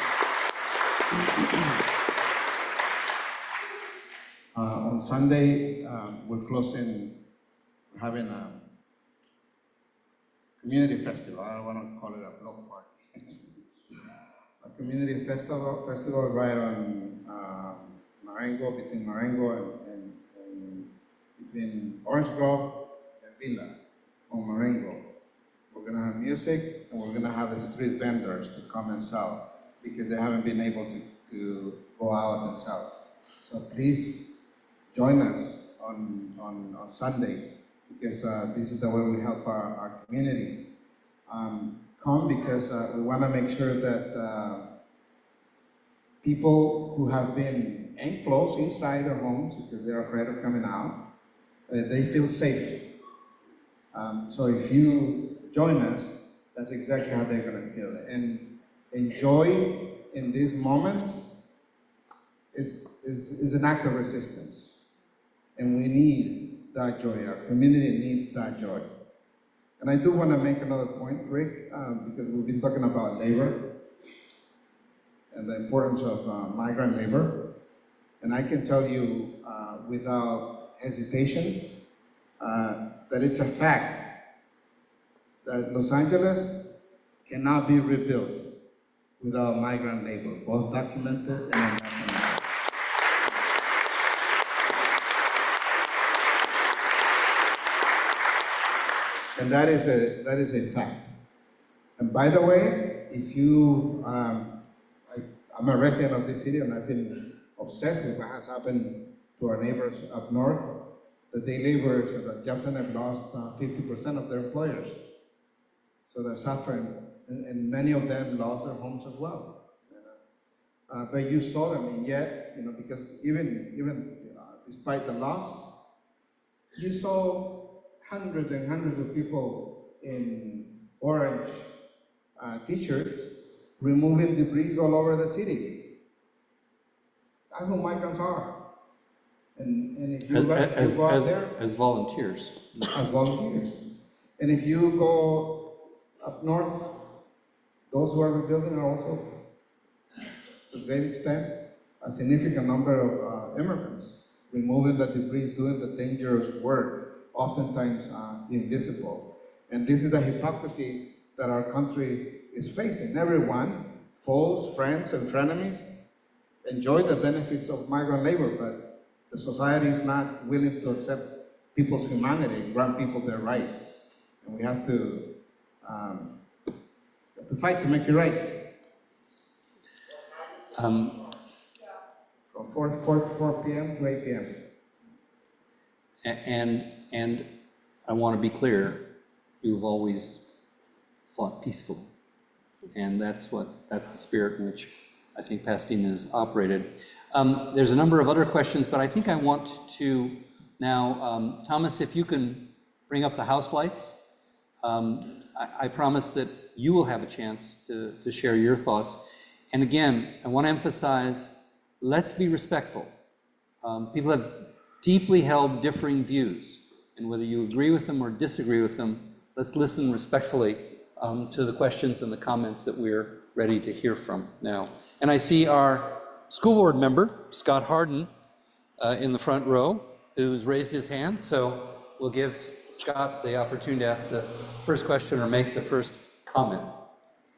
On Sunday, we're having a community festival. I don't want to call it a block party. A community festival right on Marengo, between Marengo and between Orange Grove and Villa on Marengo. We're going to have music and we're going to have the street vendors to come and sell because they haven't been able to go out and sell. So please join us on Sunday because this is the way we help our community. Come because we want to make sure that people who have been enclosed inside their homes because they're afraid of coming out, they feel safe. So if you join us, that's exactly how they're going to feel. And enjoy in this moment is an act of resistance. And we need that joy. Our community needs that joy. And I do want to make another point, Rick, because we've been talking about labor and the importance of migrant labor. And I can tell you without hesitation that it's a fact that Los Angeles cannot be rebuilt without migrant labor, both documented and undocumented. And that is a fact. And by the way, if you, I'm a resident of this city and I've been obsessed with what has happened to our neighbors up north. The day laborers at Jefferson have lost 50% of their employers. So they're suffering, and many of them lost their homes as well. But you saw them, and yet, because even despite the loss, you saw hundreds and hundreds of people in orange t-shirts removing debris all over the city. That's what migrants are. And if you go out there as volunteers. as volunteers, and if you go up north, those who are rebuilding are also, to a great extent, a significant number of immigrants removing the debris, doing the dangerous work, oftentimes invisible. And this is the hypocrisy that our country is facing. Everyone, foes, friends, and frenemies, enjoy the benefits of migrant labor, but the society is not willing to accept people's humanity, grant people their rights. And we have to fight to make it right. From 4 p.m. to 8 p.m. And I want to be clear, you've always fought peacefully. And that's the spirit in which I think Pasadena has operated. There's a number of other questions, but I think I want to now, Thomas, if you can bring up the house lights. I promise that you will have a chance to share your thoughts. And again, I want to emphasize, let's be respectful. People have deeply held differing views, and whether you agree with them or disagree with them, let's listen respectfully to the questions and the comments that we're ready to hear from now. And I see our school board member, Scott Harden, in the front row, who's raised his hand. So we'll give Scott the opportunity to ask the first question or make the first comment.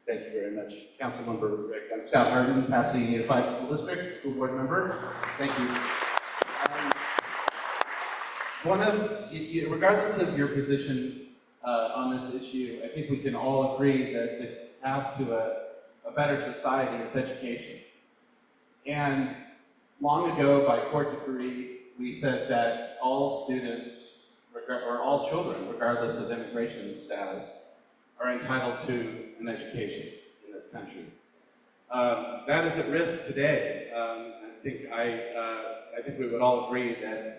Thank you very much. Councilmember Rick. I'm Scott Martin, Pasadena Unified School District, school board member. Thank you. Regardless of your position on this issue, I think we can all agree that the path to a better society is education. And long ago, by court decree, we said that all students, or all children, regardless of immigration status, are entitled to an education in this country. That is at risk today. I think we would all agree that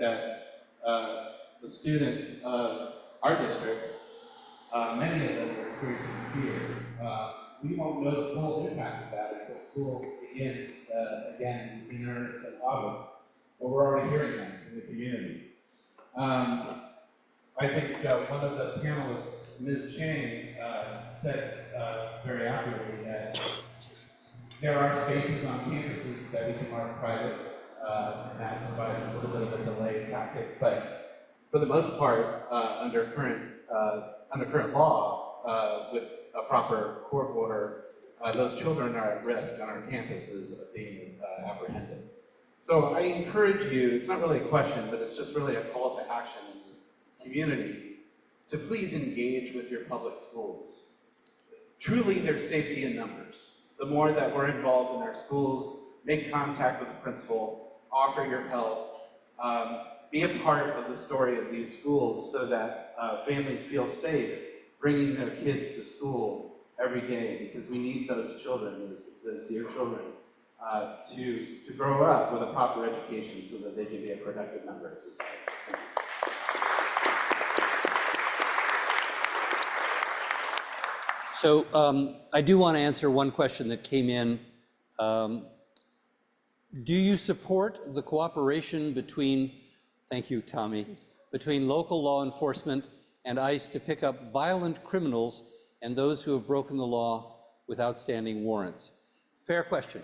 the students of our district, many of them are experiencing fear. We won't know the full impact of that until school begins again in earnest in August, but we're already hearing that in the community. I think one of the panelists, Ms. Chang, said very accurately that there are spaces on campuses that we can mark private, and that provides a little bit of a delay tactic. But for the most part, under current law, with a proper court order, those children are at risk on our campuses of being apprehended. So I encourage you, it's not really a question, but it's just really a call to action in the community to please engage with your public schools. Truly, there's safety in numbers. The more that we're involved in our schools, make contact with the principal, offer your help, be a part of the story of these schools so that families feel safe bringing their kids to school every day, because we need those children, those dear children, to grow up with a proper education so that they can be a productive member of society. Thank you. So I do want to answer one question that came in. Do you support the cooperation between, thank you, Tommy, between local law enforcement and ICE to pick up violent criminals and those who have broken the law with outstanding warrants? Fair question.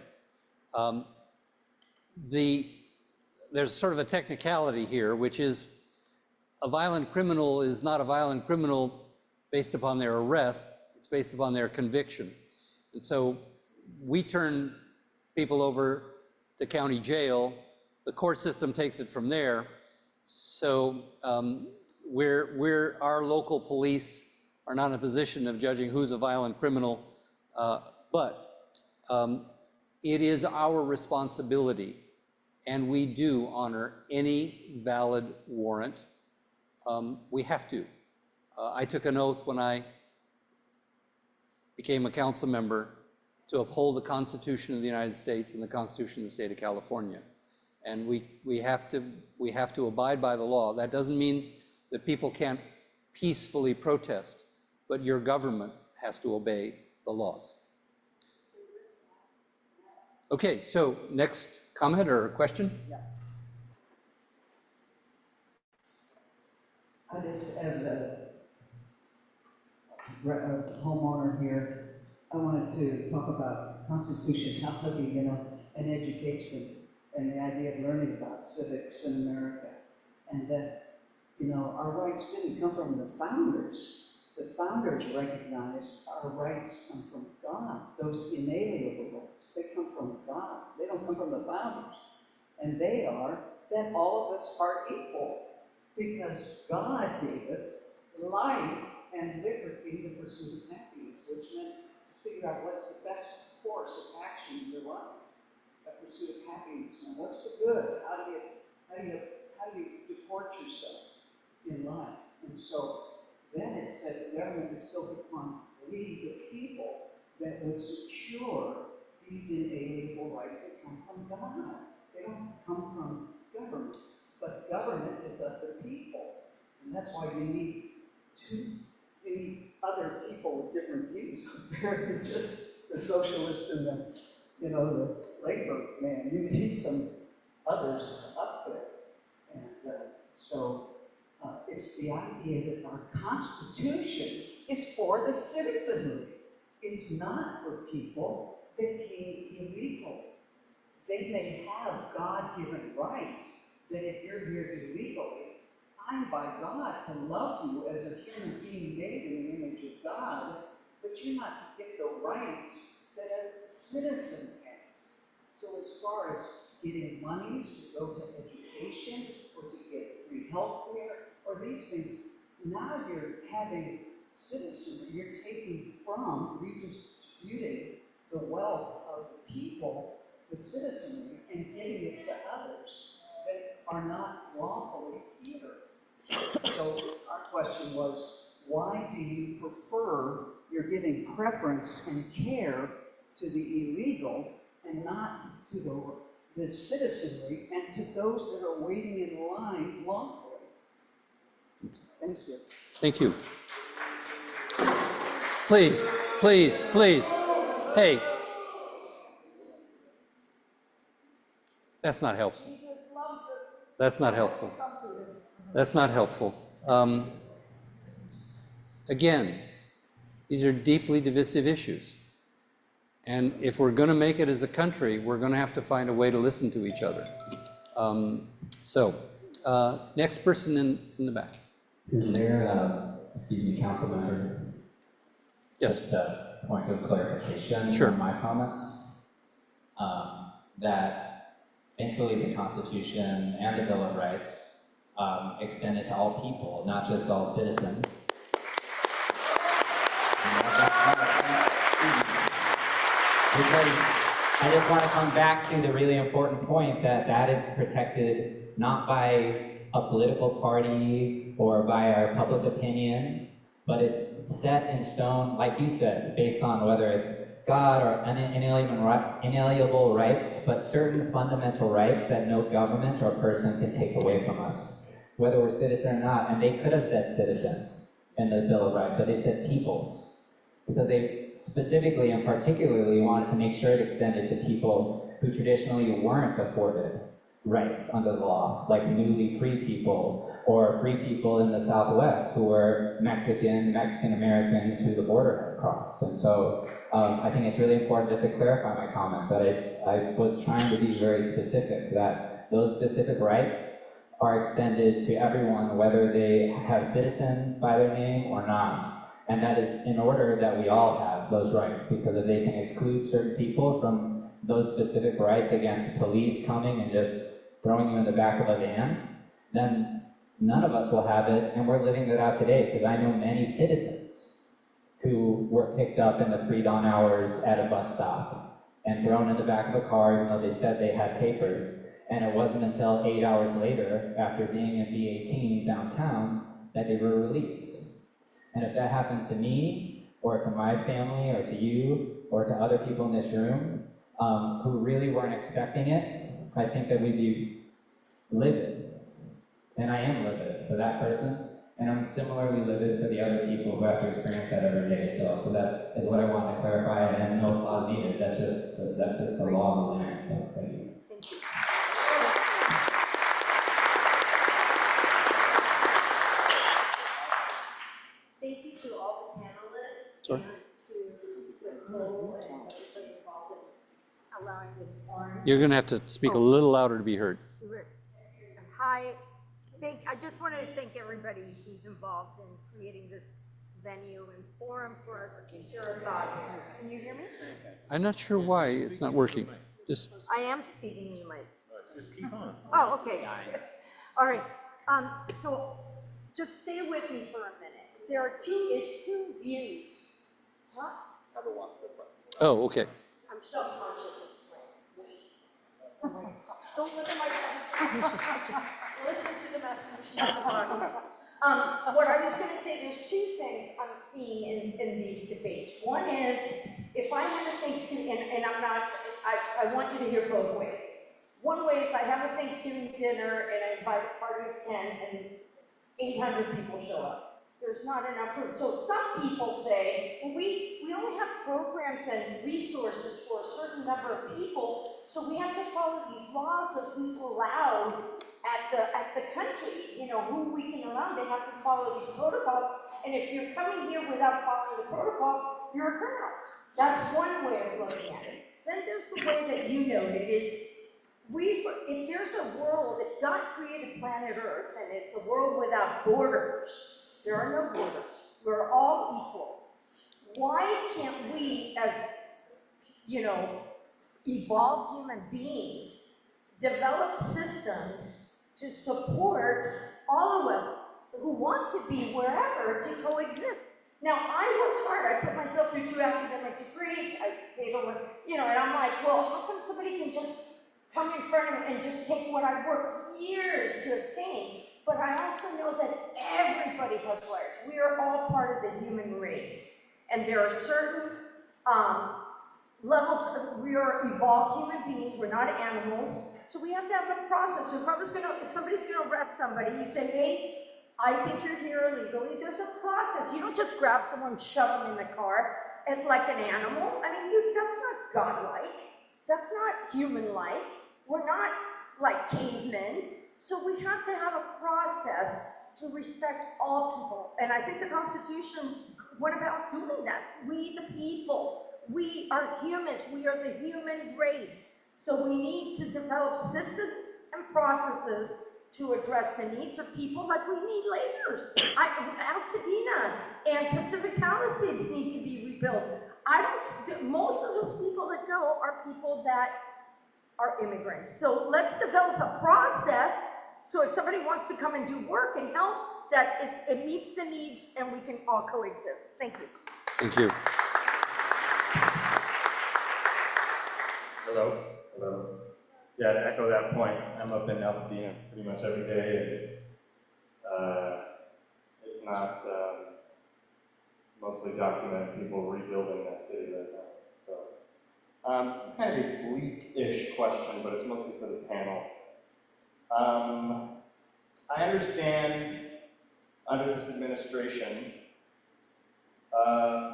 There's sort of a technicality here, which is a violent criminal is not a violent criminal based upon their arrest, it's based upon their conviction. And so we turn people over to county jail, the court system takes it from there. So our local police are not in a position of judging who's a violent criminal, but it is our responsibility, and we do honor any valid warrant. We have to. I took an oath when I became a council member to uphold the Constitution of the United States and the Constitution of the state of California. And we have to abide by the law. That doesn't mean that people can't peacefully protest, but your government has to obey the laws. Okay, so next comment or question? Yeah. I just, as a homeowner here, I wanted to talk about constitutionality, and education, and the idea of learning about civics in America. And that, our rights didn't come from the founders. The founders recognized our rights come from God. Those inalienable rights, they come from God. They don't come from the founders. And they are that all of us are equal, because God gave us life and liberty, the pursuit of happiness, which meant to figure out what's the best course of action in your life. That pursuit of happiness. Now, what's the good? How do you deport yourself in life? And so then it said the government is built upon we, the people, that would secure these inalienable rights that come from God. They don't come from government, but government is of the people. And that's why you need other people with different views up there than just the socialist and the labor man. You need some others up there. And so it's the idea that our Constitution is for the citizenry. It's not for people that came illegal. They may have God-given rights that if you're here illegally, I'm by God to love you as a human being made in the image of God, but you're not to get the rights that a citizen has. So as far as getting monies to go to education or to get free health care or these things, now you're having citizenry, you're taking from, redistributing the wealth of the people, the citizenry, and giving it to others that are not lawfully here. So our question was, why do you prefer, you're giving preference and care to the illegal and not to the citizenry and to those that are waiting in line lawfully? Thank you. Thank you. Please, please, please. Hey. That's not helpful. Jesus loves us. That's not helpful. That's not helpful. Again, these are deeply divisive issues. And if we're going to make it as a country, we're going to have to find a way to listen to each other. Next person in the back. Is there, excuse me, council member? Yes. Just a point of clarification Sure. on my comments. That thankfully the Constitution and the Bill of Rights extended to all people, not just all citizens. Because I just want to come back to the really important point that that is protected not by a political party or by our public opinion, but it's set in stone, like you said, based on whether it's God or inalienable rights, but certain fundamental rights that no government or person can take away from us, whether we're citizen or not. And they could have said citizens in the Bill of Rights, but they said peoples, because they specifically and particularly wanted to make sure it extended to people who traditionally weren't afforded rights under the law, like newly free people or free people in the Southwest who were Mexican Americans who the border had crossed. And so I think it's really important just to clarify my comments that I was trying to be very specific, that those specific rights are extended to everyone, whether they have citizen by their name or not. And that is in order that we all have those rights, because if they can exclude certain people from those specific rights against police coming and just throwing you in the back of a van, then none of us will have it, and we're living that out today, because I know many citizens who were picked up in the pre-dawn hours at a bus stop and thrown in the back of a car even though they said they had papers, and it wasn't until 8 hours later, after being in B18 downtown, that they were released. And if that happened to me, or to my family, or to you, or to other people in this room, who really weren't expecting it, I think that we'd be livid. And I am livid for that person, and I'm similarly livid for the other people who have to experience that every day still. So that is what I wanted to clarify, and no applause needed. That's just the law of the land. So thank you. Thank you. Thank you to all the panelists. Sorry. And to Rick Cole and everybody involved in allowing this forum. You're going to have to speak a little louder to be heard. To Rick. Hi. I just wanted to thank everybody who's involved in creating this venue and forum for us to share our thoughts. Can you hear me? I'm not sure why it's not working. Just I am speaking in the mic. Just keep on. Oh, okay. All right. So just stay with me for a minute. There are two views. What? oh, okay. I'm self-conscious of playing. Don't look at my phone. Listen to the message. What I was going to say, there's two things I'm seeing in these debates. One is, if I have a Thanksgiving, and I'm not, I want you to hear both ways. One way is I have a Thanksgiving dinner and I invite a party of 10 and 800 people show up. There's not enough room. So some people say, well, we only have programs and resources for a certain number of people, so we have to follow these laws of who's allowed at the country, you know, who we can allow. They have to follow these protocols, and if you're coming here without following the protocol, you're a criminal. That's one way of looking at it. Then there's the way that you noted is, if there's a world, if God created planet Earth, and it's a world without borders, there are no borders, we're all equal. Why can't we, as evolved human beings develop systems to support all of us who want to be wherever to coexist. Now, I worked hard. I put myself through 2 academic degrees. I paid over, and I'm like, well, how come somebody can just come in front of me and just take what I worked years to obtain? But I also know that everybody has rights. We are all part of the human race. And there are certain levels we are evolved human beings, we're not animals, so we have to have a process. So if somebody's gonna arrest somebody, you say, hey, I think you're here illegally. There's a process. You don't just grab someone, shove them in the car, and like an animal. I mean, that's not godlike. That's not human-like. We're not like cavemen. So we have to have a process to respect all people. And I think the Constitution went about doing that. We the people. We are humans. We are the human race. So we need to develop systems and processes to address the needs of people like we need laborers. Altadena and Pacific Palisades need to be rebuilt. Most of those people that go are people that are immigrants. So let's develop a process so if somebody wants to come and do work and help, that it meets the needs and we can all coexist. Thank you. Thank you. Hello. Yeah, to echo that point, I'm up in Altadena pretty much every day, and it's not mostly documented people rebuilding that city right now. So this is kind of a bleak-ish question, but it's mostly for the panel. I understand under this administration,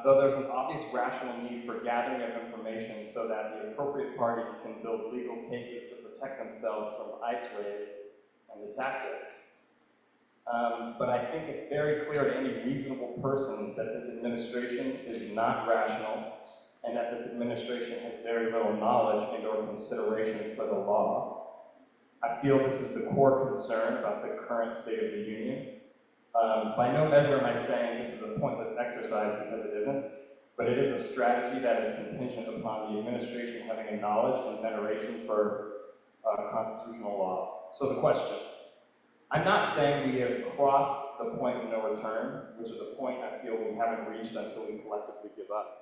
though there's an obvious rational need for gathering of information so that the appropriate parties can build legal cases to protect themselves from ICE raids and the tactics. But I think it's very clear to any reasonable person that this administration is not rational and that this administration has very little knowledge and or consideration for the law. I feel this is the core concern about the current state of the union. By no measure am I saying this is a pointless exercise, because it isn't, but it is a strategy that is contingent upon the administration having a knowledge and veneration for constitutional law. So the question, I'm not saying we have crossed the point of no return, which is a point I feel we haven't reached until we collectively give up.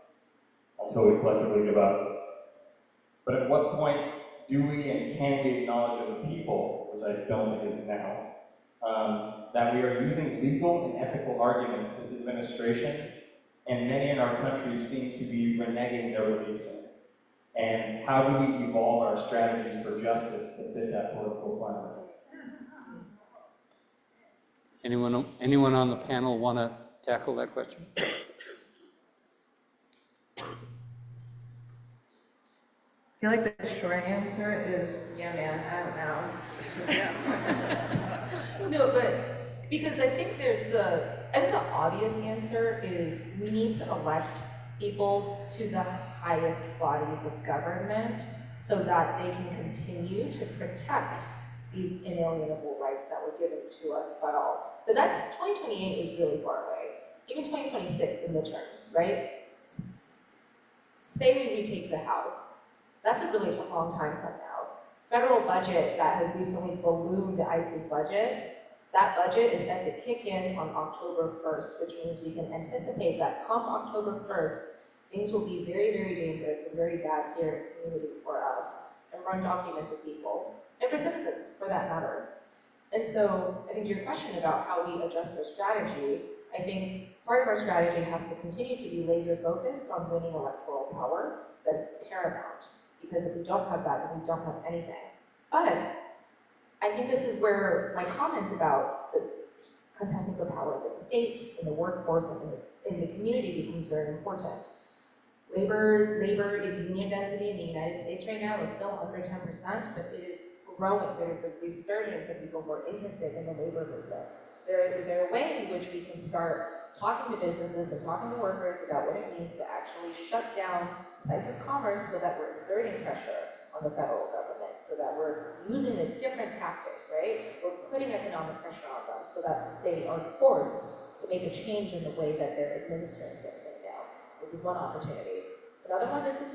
But at what point do we and can we acknowledge as a people, which I don't think is now, that we are using legal and ethical arguments this administration and many in our country seem to be reneging their beliefs in? And how do we evolve our strategies for justice to fit that political climate? Anyone on the panel want to tackle that question? I feel like the short answer is, yeah, man, I don't know. No, but because I think the obvious answer is we need to elect people to the highest bodies of government so that they can continue to protect these inalienable rights that were given to us by all. But that's 2028 is really far away. Even 2026, the midterms, right? Say we retake the House. That's a really long time from now. Federal budget that has recently ballooned ICE's budget, that budget is set to kick in on October 1st, which means we can anticipate that come October 1st, things will be very, very dangerous and very bad here in the community for us and for undocumented people, and for citizens, for that matter. And so I think your question about how we adjust our strategy, I think part of our strategy has to continue to be laser focused on winning electoral power. That is paramount, because if we don't have that, then we don't have anything. But I think this is where my comment about the contesting for power in the state, in the workforce, and in the community becomes very important. Labor union density in the United States right now is still under 10%, but it is growing. There's a resurgence of people who are interested in the labor movement. Is there a way in which we can start talking to businesses and talking to workers about what it means to actually shut down sites of commerce so that we're exerting pressure on the federal government, so that we're using a different tactic, right? We're putting economic pressure on them so that they are forced to make a change in the way that they're administering things right now. This is one opportunity. Another one is the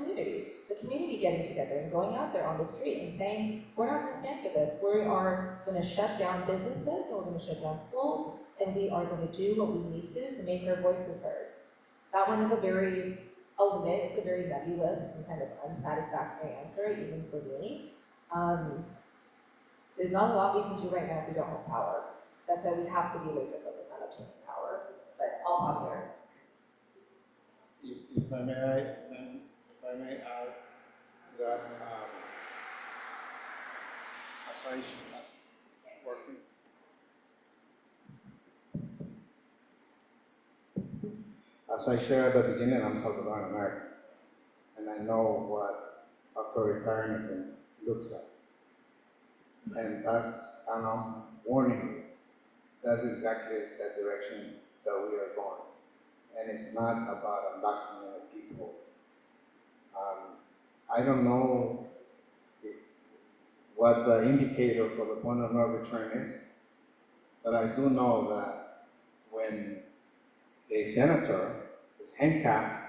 community getting together and going out there on the street and saying, we're not gonna stand for this. We are gonna shut down businesses, and we're gonna shut down schools, and we are gonna do what we need to make our voices heard. That one is a very, I'll admit, it's a very nebulous and kind of unsatisfactory answer, even for me. There's not a lot we can do right now if we don't have power. That's why we have to be laser focused on obtaining power. But I'll pause here. If I may add that, working. As I shared at the beginning, I'm Salvadoran American, and I know what authoritarianism looks like. And I'm warning you, that's exactly the direction that we are going. And it's not about undocumented people. I don't know what the indicator for the point of no return is, but I do know that when a senator is handcuffed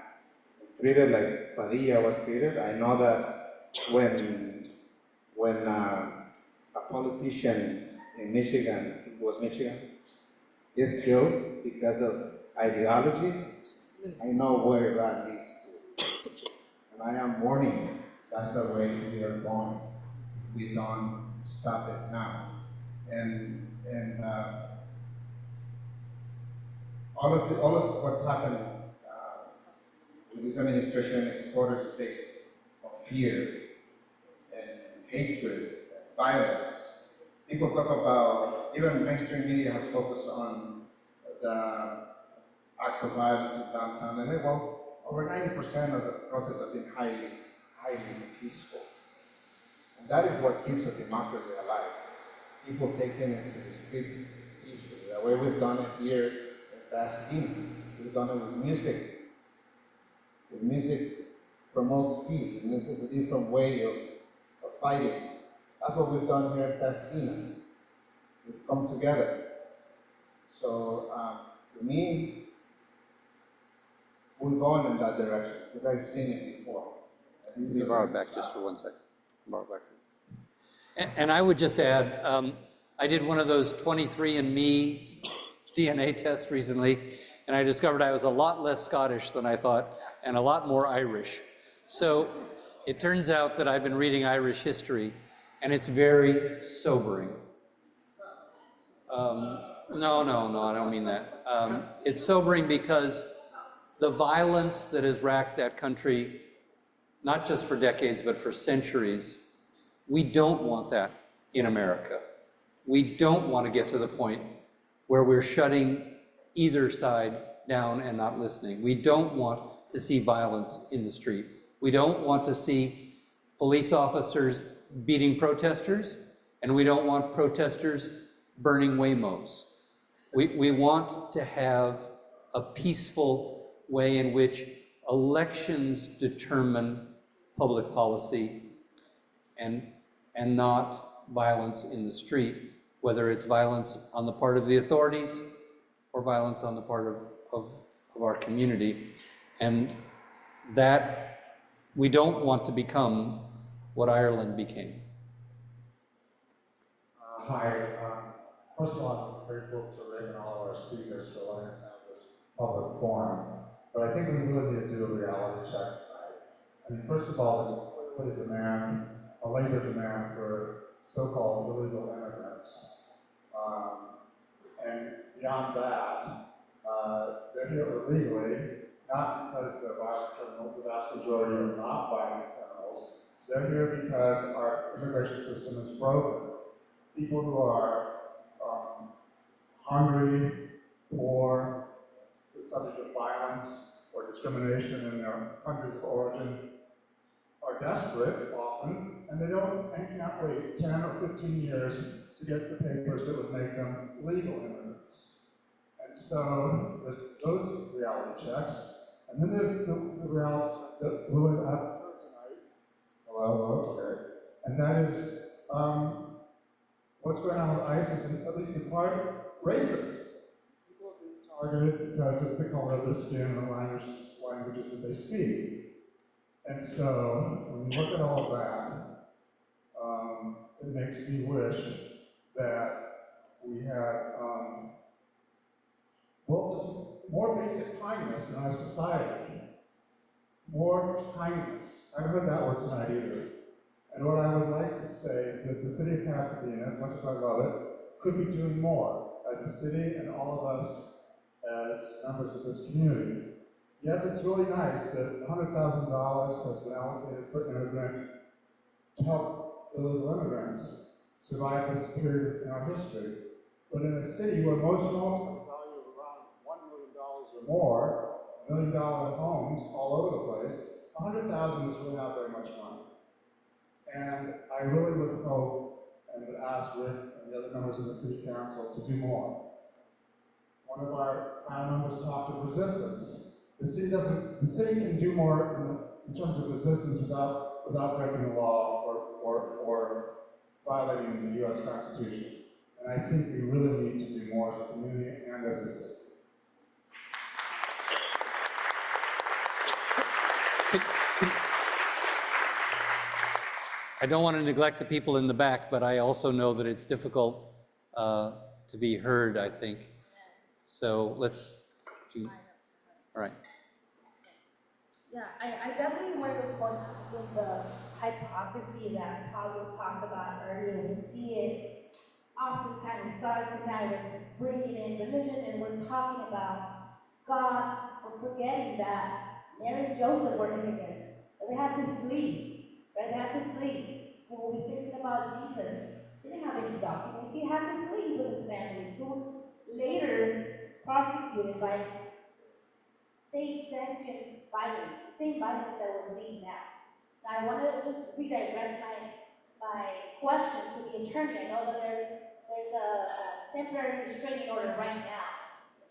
and treated like Padilla was treated, I know that when a politician in Michigan, it was Michigan, is killed because of ideology, I know where that leads to. And I am warning you, that's the way we are going. We don't stop it now. And all of what's happened with this administration and supporters is based on fear and hatred and violence. People talk about, even mainstream media has focused on the acts of violence in downtown LA. Well, over 90% of the protests have been highly peaceful. And that is what keeps a democracy alive. People taking it to the streets peacefully. The way we've done it here in Pasadena. We've done it with music. The music promotes peace. It's a different way of fighting. That's what we've done here in Pasadena. We've come together. So, to me, we're going in that direction, because I've seen it before. Let me borrow it back just for 1 second. Borrow it back. And I would just add, I did one of those 23andMe DNA tests recently, and I discovered I was a lot less Scottish than I thought, and a lot more Irish. So it turns out that I've been reading Irish history, and it's very sobering. No, I don't mean that. It's sobering because the violence that has racked that country, not just for decades, but for centuries, we don't want that in America. We don't want to get to the point where we're shutting either side down and not listening. We don't want to see violence in the street. We don't want to see police officers beating protesters, and we don't want protesters burning Waymos. We want to have a peaceful way in which elections determine public policy and not violence in the street, whether it's violence on the part of the authorities or violence on the part of our community. And that we don't want to become what Ireland became. Hi. First of all, I'm grateful to Rick and all of our speakers for letting us have this public forum. But I think we really need to do a reality check tonight. I mean, first of all, there's clearly a labor demand for so-called illegal immigrants. And beyond that, they're here illegally, not because they're violent criminals. The vast majority are not violent criminals. They're here because our immigration system is broken. People who are hungry, poor, subject to violence or discrimination in their countries of origin are desperate often, and they can't wait 10 or 15 years to get the papers that would make them legal immigrants. And so there's those reality checks, and then there's the reality check that we're going to have tonight. Hello, okay. And that is what's going on with ISIS, and at least in part, racist. People are being targeted because of the color of their skin and the languages that they speak. And so, when you look at all of that, it makes me wish that we had, well, just more basic kindness in our society. More kindness. I haven't heard that word tonight either. And what I would like to say is that the city of Pasadena, as much as I love it, could be doing more as a city and all of us as members of this community. Yes, it's really nice that $100,000 has been allocated for immigrant to help illegal immigrants survive this period in our history. But in a city where most homes have a value of around $1 million or more, $1 million homes all over the place, $100,000 is really not very much money. And I really would hope and would ask Rick and the other members of the city council to do more. One of our panel members talked of resistance. The city can do more in terms of resistance without breaking the law or violating the US Constitution. And I think we really need to do more as a community and as a city. I don't want to neglect the people in the back, but I also know that it's difficult to be heard, I think. So let's do, all right. Yeah, I definitely work with the hypocrisy that Pablo talked about earlier. We see it oftentimes. We saw it tonight. We're bringing in religion and we're talking about God. We're forgetting that Mary and Joseph were immigrants. But they had to flee, right? They had to flee. When we're thinking about Jesus, he didn't have any documents. He had to flee with his family, who was later prosecuted by state-sanctioned violence, the same violence that we're seeing now. Now, I want to just redirect my question to the attorney. I know that there's a temporary restraining order right now.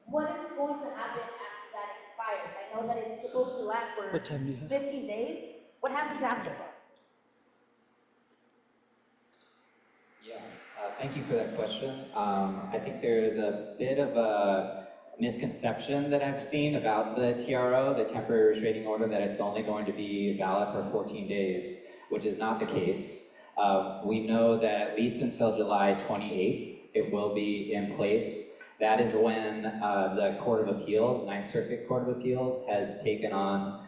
What is going to happen after that expires? I know that it's supposed to last for 15 days. What happens after that? Yeah, thank you for that question. I think there's a bit of a misconception that I've seen about the TRO, the temporary restraining order, that it's only going to be valid for 14 days, which is not the case. We know that at least until July 28th, it will be in place. That is when the Court of Appeals, Ninth Circuit Court of Appeals, has taken on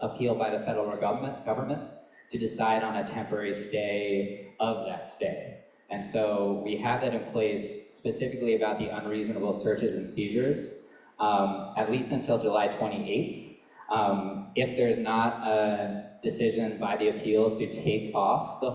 appeal by the federal government to decide on a temporary stay of that stay. And so we have that in place specifically about the unreasonable searches and seizures, at least until July 28th. If there's not a decision by the appeals to take off the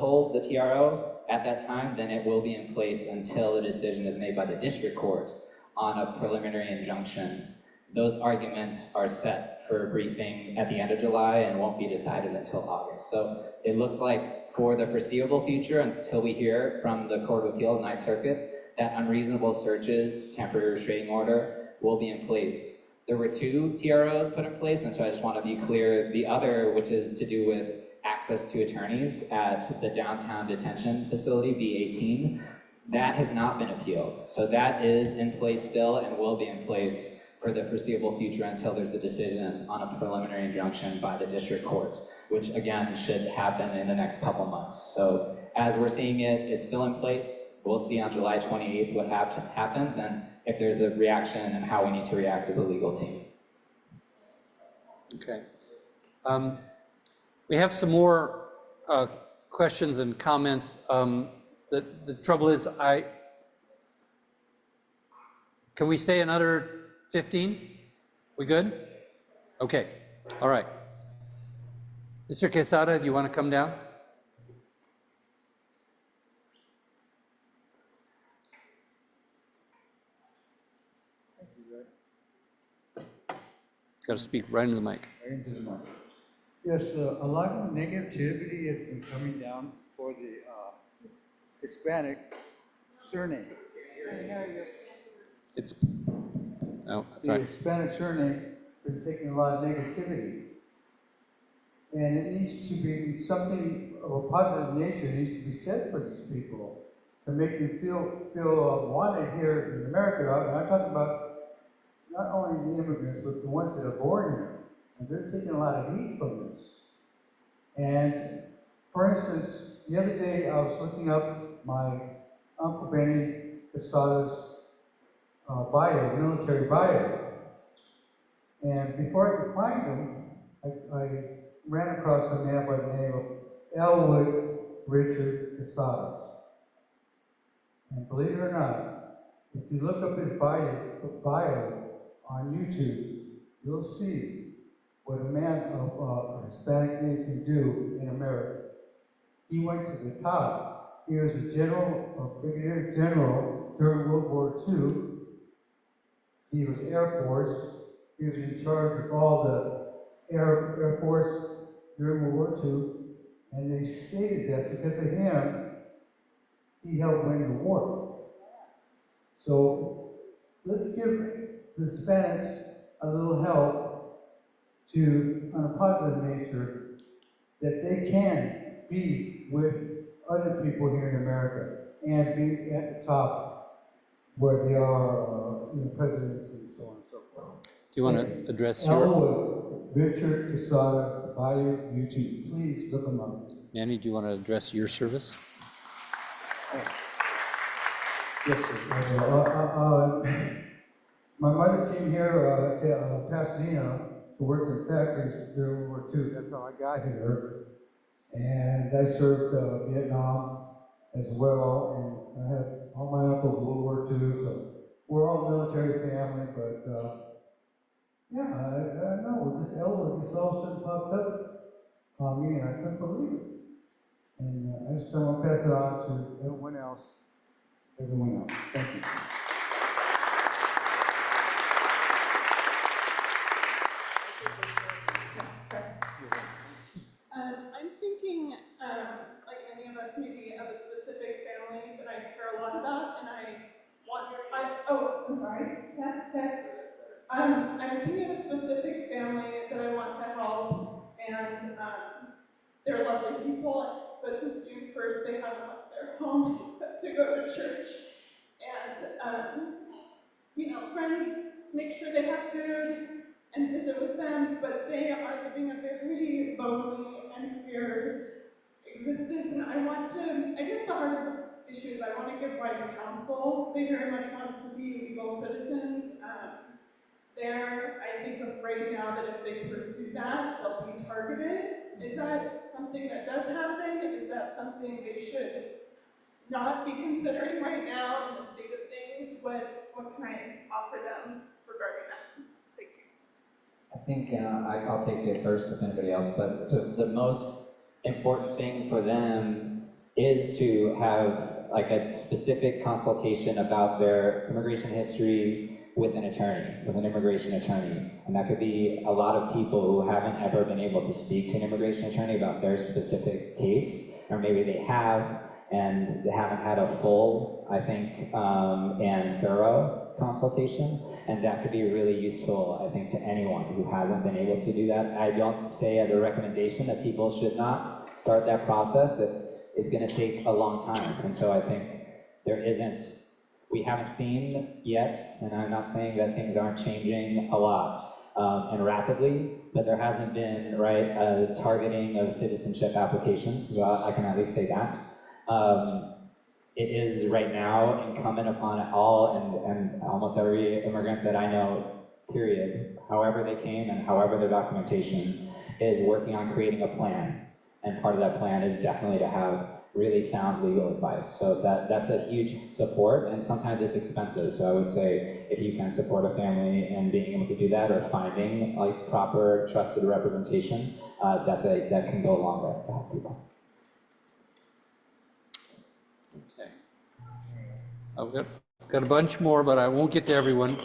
TRO at that time, then it will be in place until the decision is made by the district court on a preliminary injunction. Those arguments are set for briefing at the end of July and won't be decided until August. So it looks like for the foreseeable future, until we hear from the Court of Appeals, Ninth Circuit, that unreasonable searches, temporary restraining order will be in place. There were 2 TROs put in place, and so I just want to be clear. The other, which is to do with access to attorneys at the downtown detention facility, B18, that has not been appealed. So that is in place still and will be in place for the foreseeable future until there's a decision on a preliminary injunction by the district court, which again should happen in the next couple months. So as we're seeing it, it's still in place. We'll see on July 28th what happens and if there's a reaction and how we need to react as a legal team. Okay. We have some more questions and comments. The trouble is, can we stay another 15? We good? Okay, all right. Mr. Quesada, do you want to come down? Got to speak right into the mic. Into the mic. Yes, a lot of negativity has been coming down for the Hispanic surname. It's, oh, The sorry. Hispanic surname has been taking a lot of negativity. And it needs to be something of a positive nature needs to be said for these people to make you feel wanted here in America. And I'm talking about not only the immigrants, but the ones that are born here. and they're taking a lot of heat from this. And for instance, the other day I was looking up my Uncle Benny Quesada's bio, military bio. And before I could find him, I ran across a man by the name of Elwood Richard Quesada. And believe it or not, if you look up his bio on YouTube, you'll see what a man of a Hispanic name can do in America. He went to the top. He was a general, a brigadier general during World War II. He was Air Force. He was in charge of all the Air Force during World War II. And they stated that because of him, he helped win the war. So let's give the Hispanics a little help to, on a positive nature, that they can be with other people here in America and be at the top where they are, presidents and so on and so forth. Do you want to address your... Elwood Richard Quesada by YouTube. Please look him up. Manny, do you want to address your service? Yes, sir. My mother came here to Pasadena to work in factories during World War II. That's how I got here. And I served Vietnam as well, and I had all my uncles World War II, so we're all military family, but yeah, I know, this Elwood just all of a sudden popped up on me, and I couldn't believe it. And I just want to pass it on to everyone else. Thank you. I'm thinking, like many of us, maybe of a specific family that I care a lot about, and I'm sorry, test. I'm thinking of a specific family that I want to help, and they're lovely people, but since June 1st, they haven't left their home except to go to church. And, friends make sure they have food and visit with them, but they are living a very lonely and scared existence, and I guess the heart of the issue is I want to give wise counsel. They very much want to be legal citizens. They're, I think, afraid now that if they pursue that, they'll be targeted. Is that something that does happen? Is that something they should not be considering right now in the state of things? What can I offer them regarding that? Thank you. I think I'll take it first if anybody else, but just the most important thing for them is to have like a specific consultation about their immigration history with an attorney, with an immigration attorney. And that could be a lot of people who haven't ever been able to speak to an immigration attorney about their specific case, or maybe they have, and they haven't had a full, I think, and thorough consultation. And that could be really useful, I think, to anyone who hasn't been able to do that. I don't say as a recommendation that people should not start that process. It's gonna take a long time. And so I think we haven't seen yet, and I'm not saying that things aren't changing a lot and rapidly, but there hasn't been, a targeting of citizenship applications, so I can at least say that. It is right now incumbent upon all and almost every immigrant that I know, period, however they came and however their documentation, is working on creating a plan. And part of that plan is definitely to have really sound legal advice. So that's a huge support, and sometimes it's expensive. So I would say if you can support a family and being able to do that, or finding like proper trusted representation, that can go a long way to help people. Okay. I've got a bunch more, but I won't get to everyone.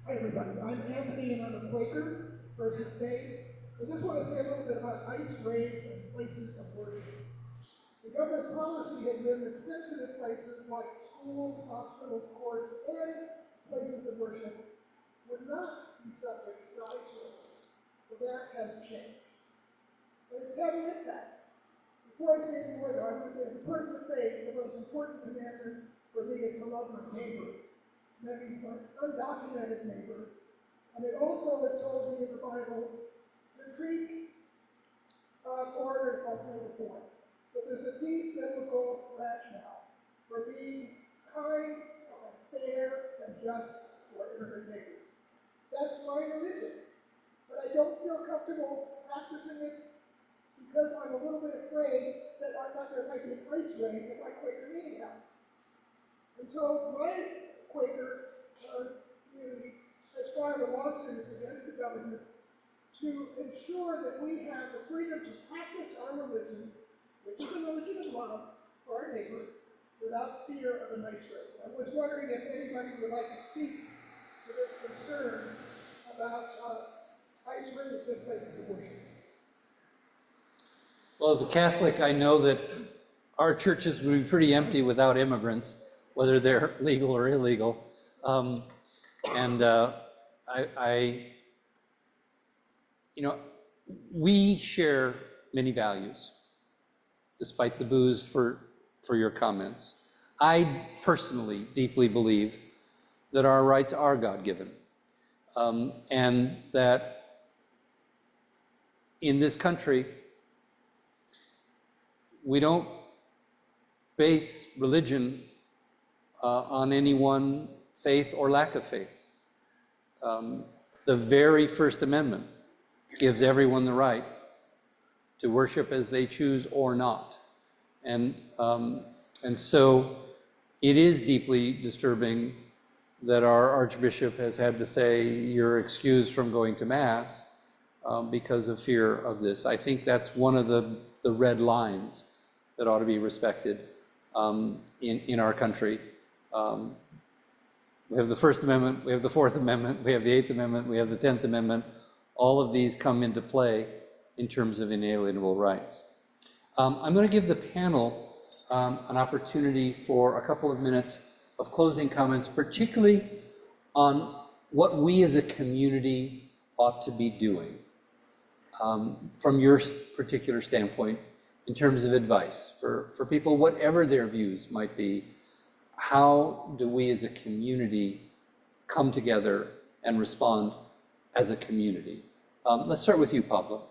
Hi everybody, I'm Anthony and I'm a Quaker versus faith. I just want to say a little bit about ICE raids and places of worship. The government policy has been that sensitive places like schools, hospitals, courts, and places of worship would not be subject to ICE raids. But that has changed. But it's having an impact. Before I say any more though, I'm going to say as a person of faith, the most important commandment for me is to love my neighbor. maybe for an undocumented neighbor. And it also is told me in the Bible to treat foreigners like they were born. So there's a deep biblical rationale for being kind, fair, and just to our immigrant neighbors. That's my religion. But I don't feel comfortable practicing it because I'm a little bit afraid that there might be an ice raid at my Quaker meeting house. And so my Quaker community has filed a lawsuit against the government to ensure that we have the freedom to practice our religion, which is a religion of love, for our neighbor, without fear of an ice raid. I was wondering if anybody would like to speak to this concern about ice raids in places of worship. Well, as a Catholic, I know that our churches would be pretty empty without immigrants, whether they're legal or illegal. We share many values, despite the boos for your comments. I personally deeply believe that our rights are God-given, and that in this country, we don't base religion on any one faith or lack of faith. The very First Amendment gives everyone the right to worship as they choose or not. And so it is deeply disturbing that our Archbishop has had to say you're excused from going to Mass because of fear of this. I think that's one of the red lines that ought to be respected in our country. We have the First Amendment, we have the Fourth Amendment, we have the Eighth Amendment, we have the 10th Amendment. All of these come into play in terms of inalienable rights. I'm going to give the panel an opportunity for a couple of minutes of closing comments, particularly on what we as a community ought to be doing from your particular standpoint in terms of advice for people, whatever their views might be. How do we as a community come together and respond as a community? Let's start with you, Pablo.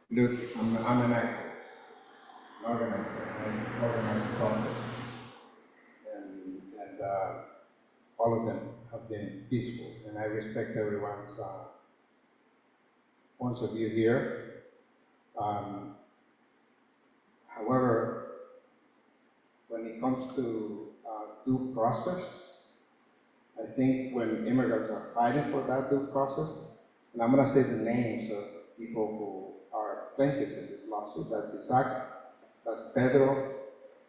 Look, I'm an activist, an organizer, I organize protests, and all of them have been peaceful, and I respect everyone's points of view here. However, when it comes to due process, I think when immigrants are fighting for that due process, and I'm going to say the names of people who are plaintiffs in this lawsuit. That's Isaac, that's Pedro,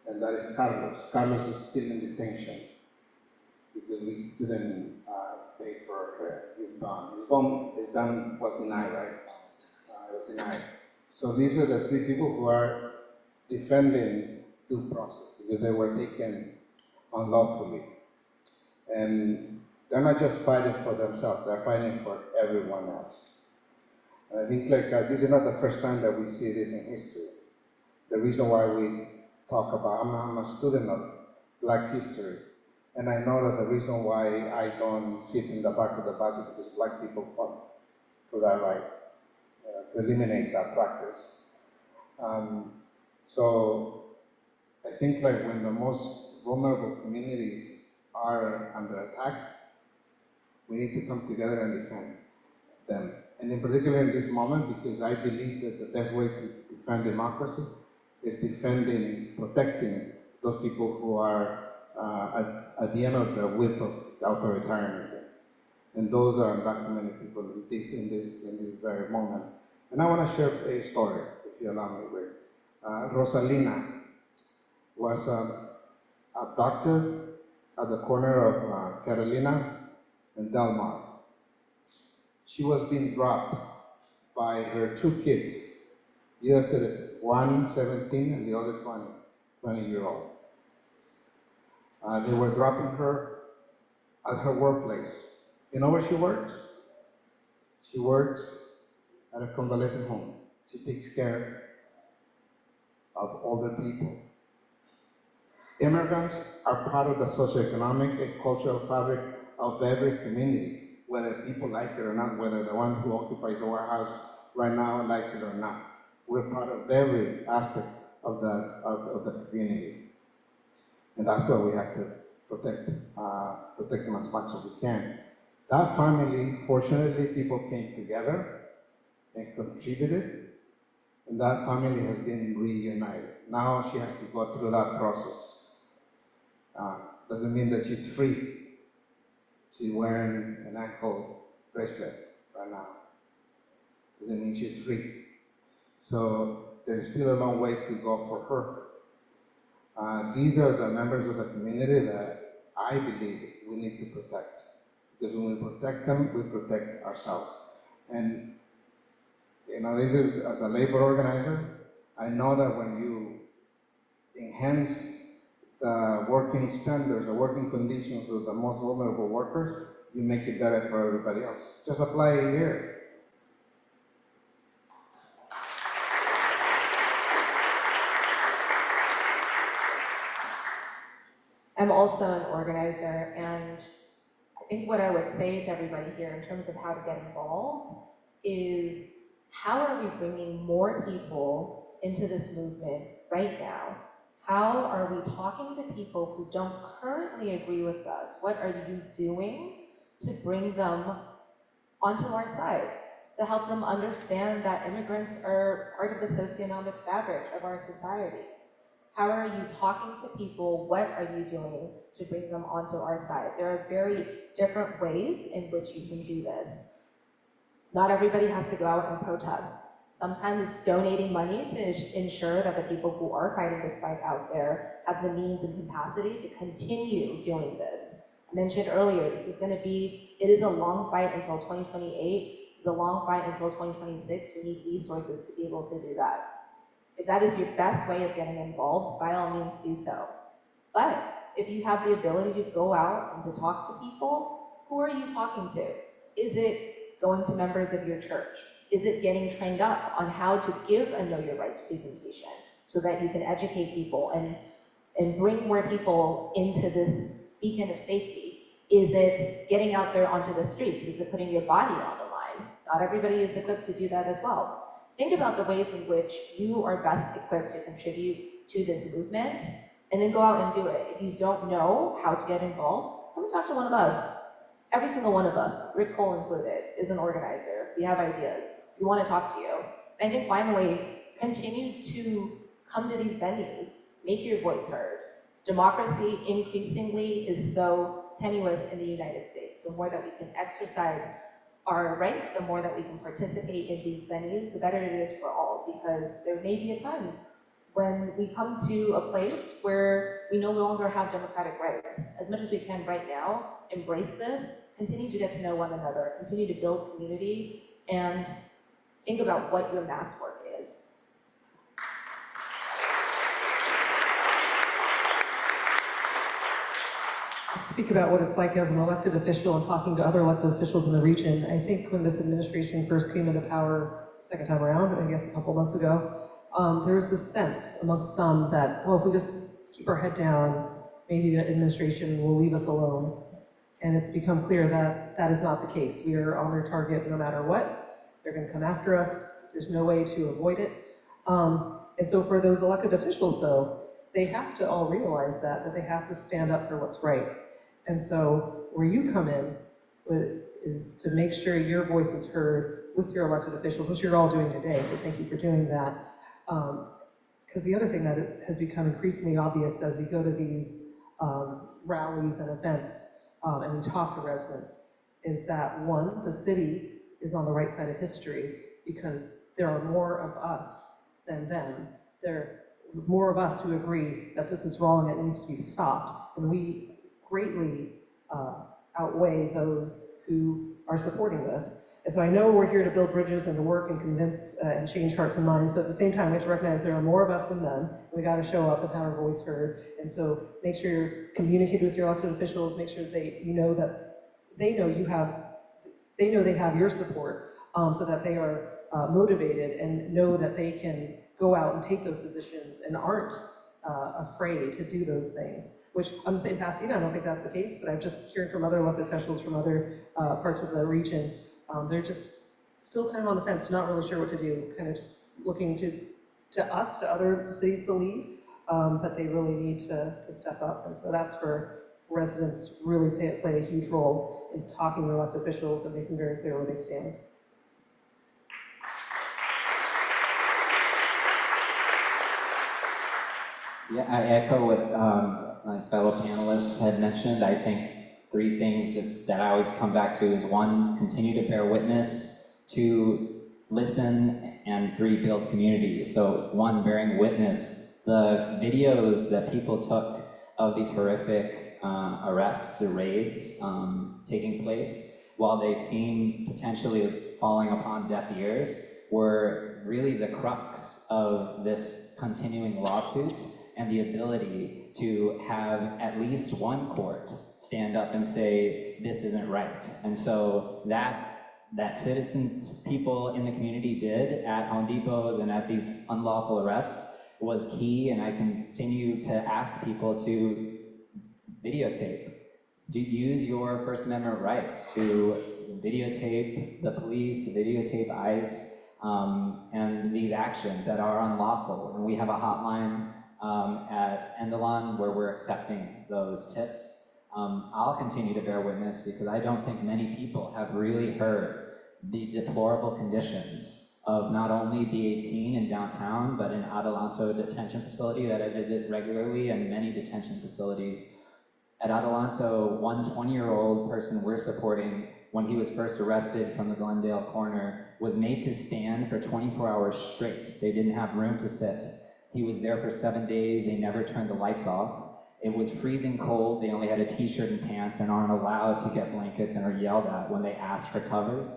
and that is Carlos. Carlos is still in detention because we couldn't pay for his bond. His bond was denied, right? It was denied. So these are the three people who are defending due process because they were taken unlawfully. And they're not just fighting for themselves, they're fighting for everyone else. And I think this is not the first time that we see this in history. The reason why we talk about, I'm a student of Black history, and I know that the reason why I don't sit in the back of the bus is because Black people fought for that right, to eliminate that practice. So I think when the most vulnerable communities are under attack, we need to come together and defend them. And in particular in this moment, because I believe that the best way to defend democracy is protecting those people who are at the end of the whip of authoritarianism. And those are undocumented people in this very moment. And I want to share a story, if you allow me, Rick. Rosalina was a doctor at the corner of Carolina and Del Mar. She was being dropped by her two kids, U.S. citizens, one 17 and the other 20-year-old. They were dropping her at her workplace. You know where she works? She works at a convalescent home. She takes care of older people. Immigrants are part of the socioeconomic and cultural fabric of every community, whether people like it or not, whether the one who occupies the White House right now likes it or not. We're part of every aspect of the community. And that's why we have to protect them as much as we can. That family, fortunately, people came together and contributed, and that family has been reunited. Now she has to go through that process. Doesn't mean that she's free. She's wearing an ankle bracelet right now. Doesn't mean she's free. So there's still a long way to go for her. These are the members of the community that I believe we need to protect. Because when we protect them, we protect ourselves. And you know, this is, as a labor organizer, I know that when you enhance the working standards, the working conditions of the most vulnerable workers, you make it better for everybody else. Just apply it here. I'm also an organizer, and I think what I would say to everybody here in terms of how to get involved is, how are we bringing more people into this movement right now? How are we talking to people who don't currently agree with us? What are you doing to bring them onto our side, to help them understand that immigrants are part of the socioeconomic fabric of our society? How are you talking to people? What are you doing to bring them onto our side? There are very different ways in which you can do this. Not everybody has to go out and protest. Sometimes it's donating money to ensure that the people who are fighting this fight out there have the means and capacity to continue doing this. I mentioned earlier, this is going to be, it is a long fight until 2028. It's a long fight until 2026. We need resources to be able to do that. If that is your best way of getting involved, by all means do so. But if you have the ability to go out and to talk to people, who are you talking to? Is it going to members of your church? Is it getting trained up on how to give a Know Your Rights presentation so that you can educate people and bring more people into this beacon of safety? Is it getting out there onto the streets? Is it putting your body on the line? Not everybody is equipped to do that as well. Think about the ways in which you are best equipped to contribute to this movement, and then go out and do it. If you don't know how to get involved, come and talk to one of us. Every single one of us, Rick Cole included, is an organizer. We have ideas. We want to talk to you. And I think finally, continue to come to these venues, make your voice heard. Democracy increasingly is so tenuous in the United States. The more that we can exercise our rights, the more that we can participate in these venues, the better it is for all, because there may be a time when we come to a place where we no longer have democratic rights. As much as we can right now, embrace this, continue to get to know one another, continue to build community, and think about what your mass work is. Speak about what it's like as an elected official and talking to other elected officials in the region. I think when this administration first came into power, second time around, I guess a couple months ago, there was this sense amongst some that, well, if we just keep our head down, maybe the administration will leave us alone. And it's become clear that that is not the case. We are on their target no matter what. They're going to come after us. There's no way to avoid it. And so for those elected officials, though, they have to all realize that they have to stand up for what's right. And so where you come in is to make sure your voice is heard with your elected officials, which you're all doing today, so thank you for doing that. Because the other thing that has become increasingly obvious as we go to these rallies and events and we talk to residents is that, one, the city is on the right side of history because there are more of us than them. There are more of us who agree that this is wrong and it needs to be stopped. And we greatly outweigh those who are supporting this. And so I know we're here to build bridges and to work and convince and change hearts and minds, but at the same time, we have to recognize there are more of us than them. We got to show up and have our voice heard. And so make sure you're communicating with your elected officials, make sure that you know that they know they have your support, so that they are motivated and know that they can go out and take those positions and aren't afraid to do those things, which in Pasadena, I don't think that's the case, but I've just heard from other elected officials from other parts of the region, they're just still kind of on the fence, not really sure what to do, kind of just looking to us, to other cities to lead, but they really need to step up. And so that's where residents really play a huge role in talking to elected officials and making very clear where they stand. Yeah, I echo what my fellow panelists had mentioned. I think three things that I always come back to is one, continue to bear witness, two, listen, and three, build community. So one, bearing witness, the videos that people took of these horrific arrests or raids taking place, while they seem potentially falling upon deaf ears, were really the crux of this continuing lawsuit and the ability to have at least one court stand up and say, this isn't right. And so that citizens, people in the community did at Home Depots and at these unlawful arrests was key, and I continue to ask people to videotape. Use your First Amendment rights to videotape the police, videotape ICE, and these actions that are unlawful. And we have a hotline at Endelon where we're accepting those tips. I'll continue to bear witness because I don't think many people have really heard the deplorable conditions of not only B18 in downtown, but in Adelanto detention facility that I visit regularly, and many detention facilities. At Adelanto, one 20-year-old person we're supporting, when he was first arrested from the Glendale corner, was made to stand for 24 hours straight. They didn't have room to sit. He was there for 7 days. They never turned the lights off. It was freezing cold. They only had a t-shirt and pants and aren't allowed to get blankets and are yelled at when they ask for covers.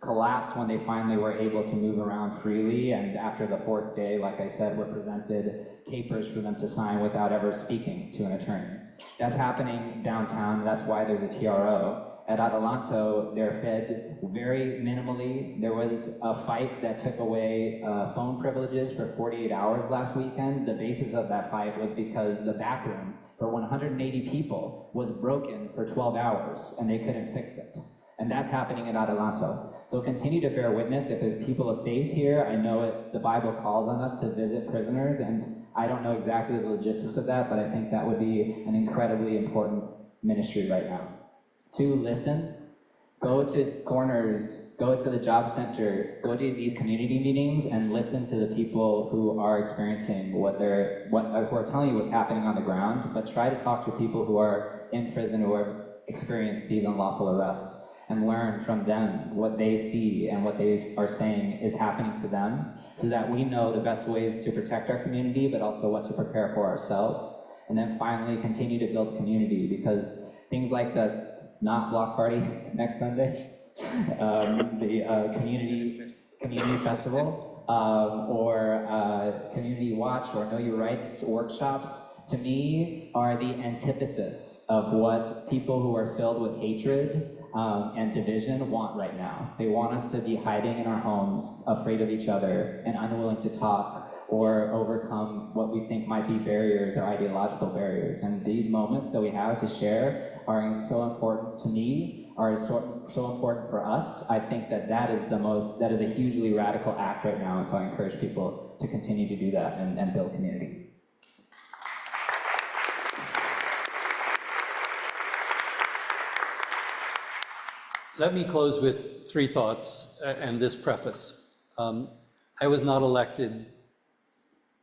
Collapsed when they finally were able to move around freely, and after the fourth day, like I said, were presented papers for them to sign without ever speaking to an attorney. That's happening downtown. That's why there's a TRO. At Adelanto, they're fed very minimally. There was a fight that took away phone privileges for 48 hours last weekend. The basis of that fight was because the bathroom for 180 people was broken for 12 hours and they couldn't fix it. And that's happening at Adelanto. So continue to bear witness. If there's people of faith here, I know the Bible calls on us to visit prisoners, and I don't know exactly the logistics of that, but I think that would be an incredibly important ministry right now. Two, listen. Go to corners, go to the job center, go to these community meetings and listen to the people who are experiencing who are telling you what's happening on the ground, but try to talk to people who are in prison who have experienced these unlawful arrests and learn from them what they see and what they are saying is happening to them, so that we know the best ways to protect our community, but also what to prepare for ourselves. And then finally, continue to build community, because things like the Not Block Party next Sunday, the community festival, or Community Watch or Know Your Rights workshops, to me, are the antithesis of what people who are filled with hatred and division want right now. They want us to be hiding in our homes, afraid of each other, and unwilling to talk or overcome what we think might be barriers or ideological barriers. And these moments that we have to share are so important to me, are so important for us. I think that is a hugely radical act right now, and so I encourage people to continue to do that and build community. Let me close with three thoughts and this preface. I was not elected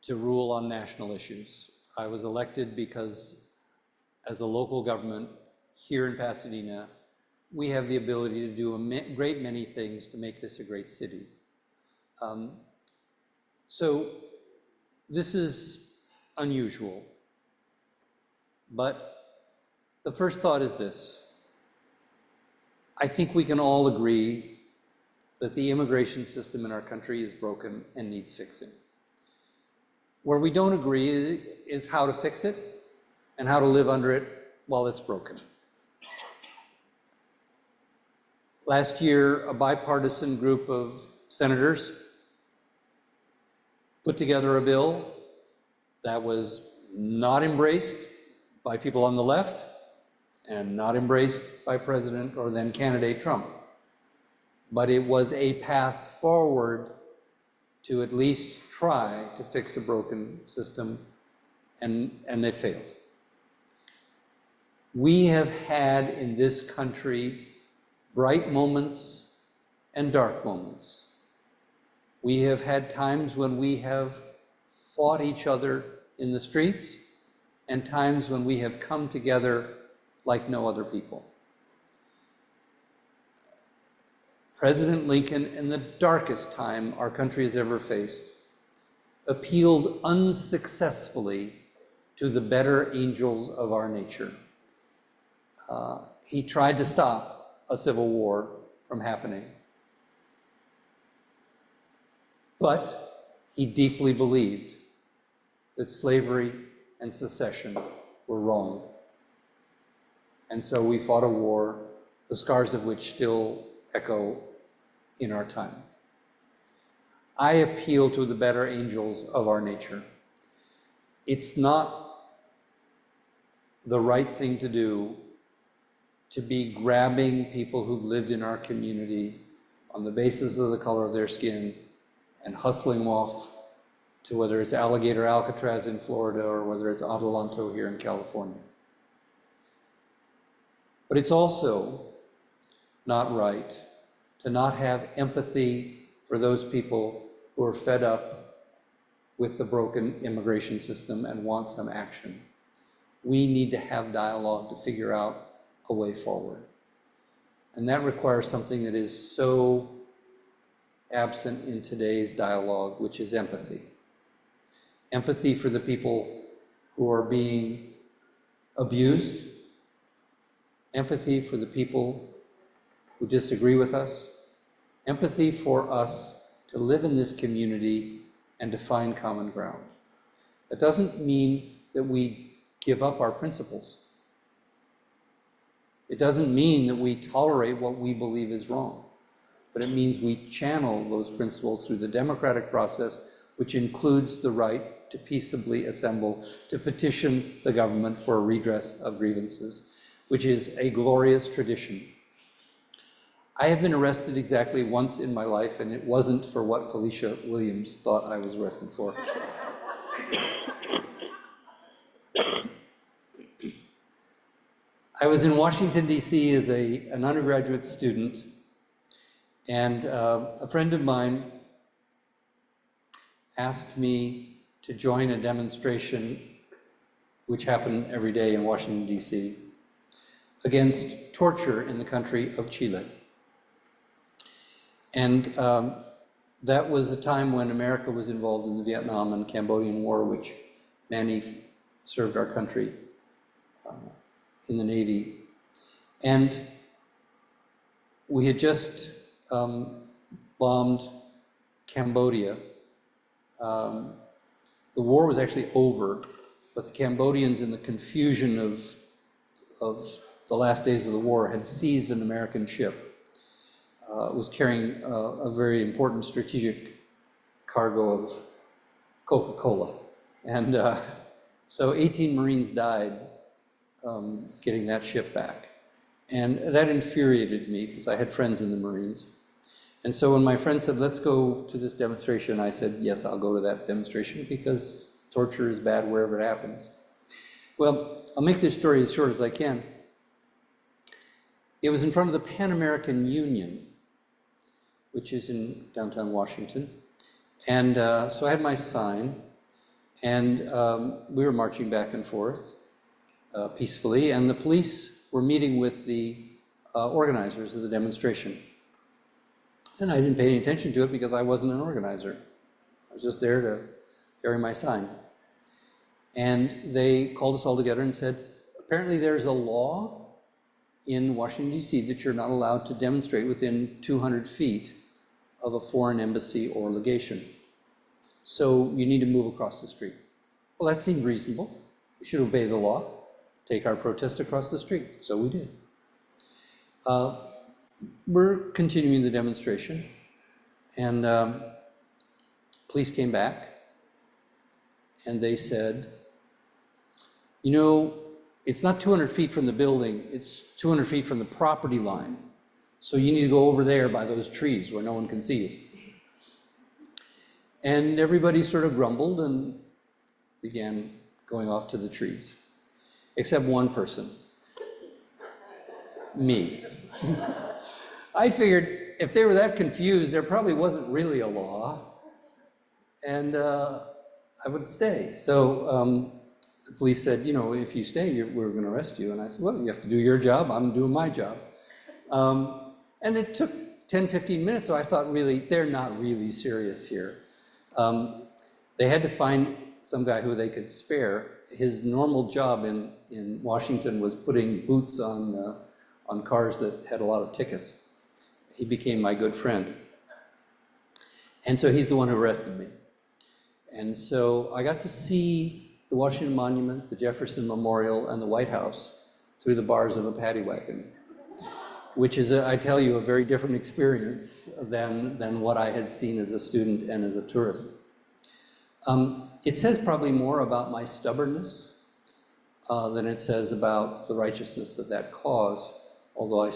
to rule on national issues. I was elected because as a local government here in Pasadena, we have the ability to do a great many things to make this a great city. So this is unusual, but the first thought is this. I think we can all agree that the immigration system in our country is broken and needs fixing. Where we don't agree is how to fix it and how to live under it while it's broken. Last year, a bipartisan group of senators put together a bill that was not embraced by people on the left and not embraced by President or then candidate Trump. But it was a path forward to at least try to fix a broken system, and it failed. We have had in this country bright moments and dark moments. We have had times when we have fought each other in the streets and times when we have come together like no other people. President Lincoln, in the darkest time our country has ever faced, appealed unsuccessfully to the better angels of our nature. He tried to stop a civil war from happening. But he deeply believed that slavery and secession were wrong. And so we fought a war, the scars of which still echo in our time. I appeal to the better angels of our nature. It's not the right thing to do to be grabbing people who've lived in our community on the basis of the color of their skin and hustling them off to whether it's Alligator Alcatraz in Florida or whether it's Adelanto here in California. But it's also not right to not have empathy for those people who are fed up with the broken immigration system and want some action. We need to have dialogue to figure out a way forward. And that requires something that is so absent in today's dialogue, which is empathy. Empathy for the people who are being abused, empathy for the people who disagree with us, empathy for us to live in this community and to find common ground. That doesn't mean that we give up our principles. It doesn't mean that we tolerate what we believe is wrong, but it means we channel those principles through the democratic process, which includes the right to peaceably assemble, to petition the government for a redress of grievances, which is a glorious tradition. I have been arrested exactly once in my life, and it wasn't for what Felicia Williams thought I was arrested for. I was in Washington, D.C. as an undergraduate student, and a friend of mine asked me to join a demonstration which happened every day in Washington, D.C. against torture in the country of Chile. And that was a time when America was involved in the Vietnam and Cambodian War, which Manny served our country in the Navy. And we had just bombed Cambodia. The war was actually over, but the Cambodians, in the confusion of the last days of the war, had seized an American ship. It was carrying a very important strategic cargo of Coca-Cola. And so 18 Marines died getting that ship back. And that infuriated me because I had friends in the Marines. And so when my friend said, let's go to this demonstration, I said, yes, I'll go to that demonstration because torture is bad wherever it happens. Well, I'll make this story as short as I can. It was in front of the Pan American Union, which is in downtown Washington. And so I had my sign, and we were marching back and forth peacefully, and the police were meeting with the organizers of the demonstration. And I didn't pay any attention to it because I wasn't an organizer. I was just there to carry my sign. And they called us all together and said, apparently there's a law in Washington, D.C. that you're not allowed to demonstrate within 200 feet of a foreign embassy or legation. So you need to move across the street. Well, that seemed reasonable. We should obey the law, take our protest across the street. So we did. We're continuing the demonstration, and police came back, and they said, you know, it's not 200 feet from the building, it's 200 feet from the property line. So you need to go over there by those trees where no one can see you. And everybody sort of grumbled and began going off to the trees, except one person, me. I figured if they were that confused, there probably wasn't really a law, and I would stay. So the police said, you know, if you stay, we're going to arrest you. And I said, well, you have to do your job. I'm doing my job. And it took 10, 15 minutes, so I thought, really, they're not really serious here. They had to find some guy who they could spare. His normal job in Washington was putting boots on cars that had a lot of tickets. He became my good friend. And so he's the one who arrested me. And so I got to see the Washington Monument, the Jefferson Memorial, and the White House through the bars of a paddy wagon, which is, I tell you, a very different experience than what I had seen as a student and as a tourist. It says probably more about my stubbornness than it says about the righteousness of that cause, although I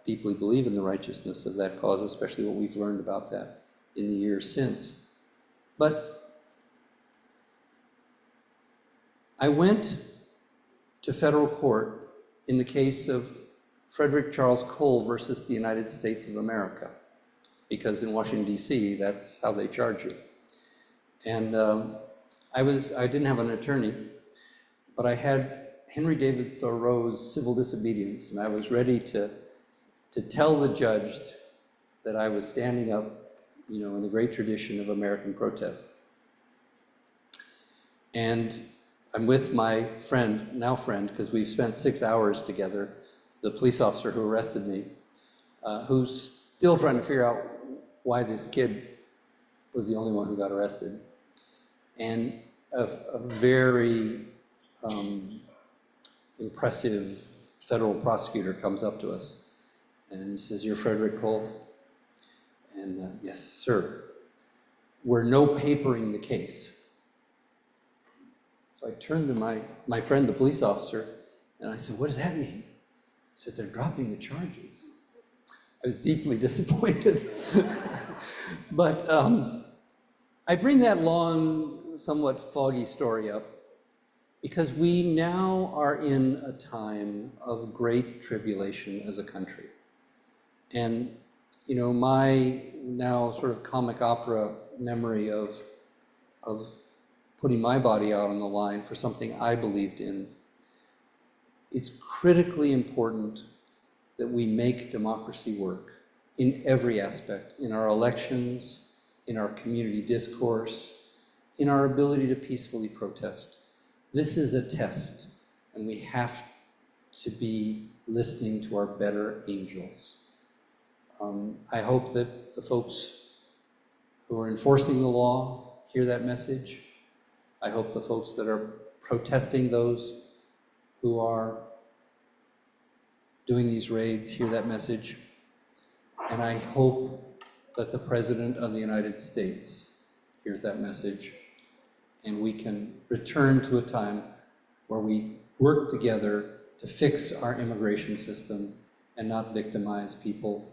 deeply believe in the righteousness of that cause, especially what we've learned about that in the years since. But I went to federal court in the case of Frederick Charles Cole versus the United States of America, because in Washington, D.C., that's how they charge you. And I didn't have an attorney, but I had Henry David Thoreau's Civil Disobedience, and I was ready to tell the judge that I was standing up, you know, in the great tradition of American protest. And I'm with my friend, now friend, because we've spent 6 hours together, the police officer who arrested me, who's still trying to figure out why this kid was the only one who got arrested. And a very impressive federal prosecutor comes up to us and he says, "You're Frederick Cole?" And yes, sir. "We're no papering the case." So I turned to my friend, the police officer, and I said, "What does that mean?" He said, "They're dropping the charges." I was deeply disappointed. But I bring that long, somewhat foggy story up because we now are in a time of great tribulation as a country. And, you know, my now sort of comic opera memory of putting my body out on the line for something I believed in, it's critically important that we make democracy work in every aspect, in our elections, in our community discourse, in our ability to peacefully protest. This is a test, and we have to be listening to our better angels. I hope that the folks who are enforcing the law hear that message. I hope the folks that are protesting those who are doing these raids hear that message. And I hope that the President of the United States hears that message, and we can return to a time where we work together to fix our immigration system and not victimize people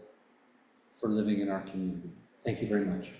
for living in our community. Thank you very much.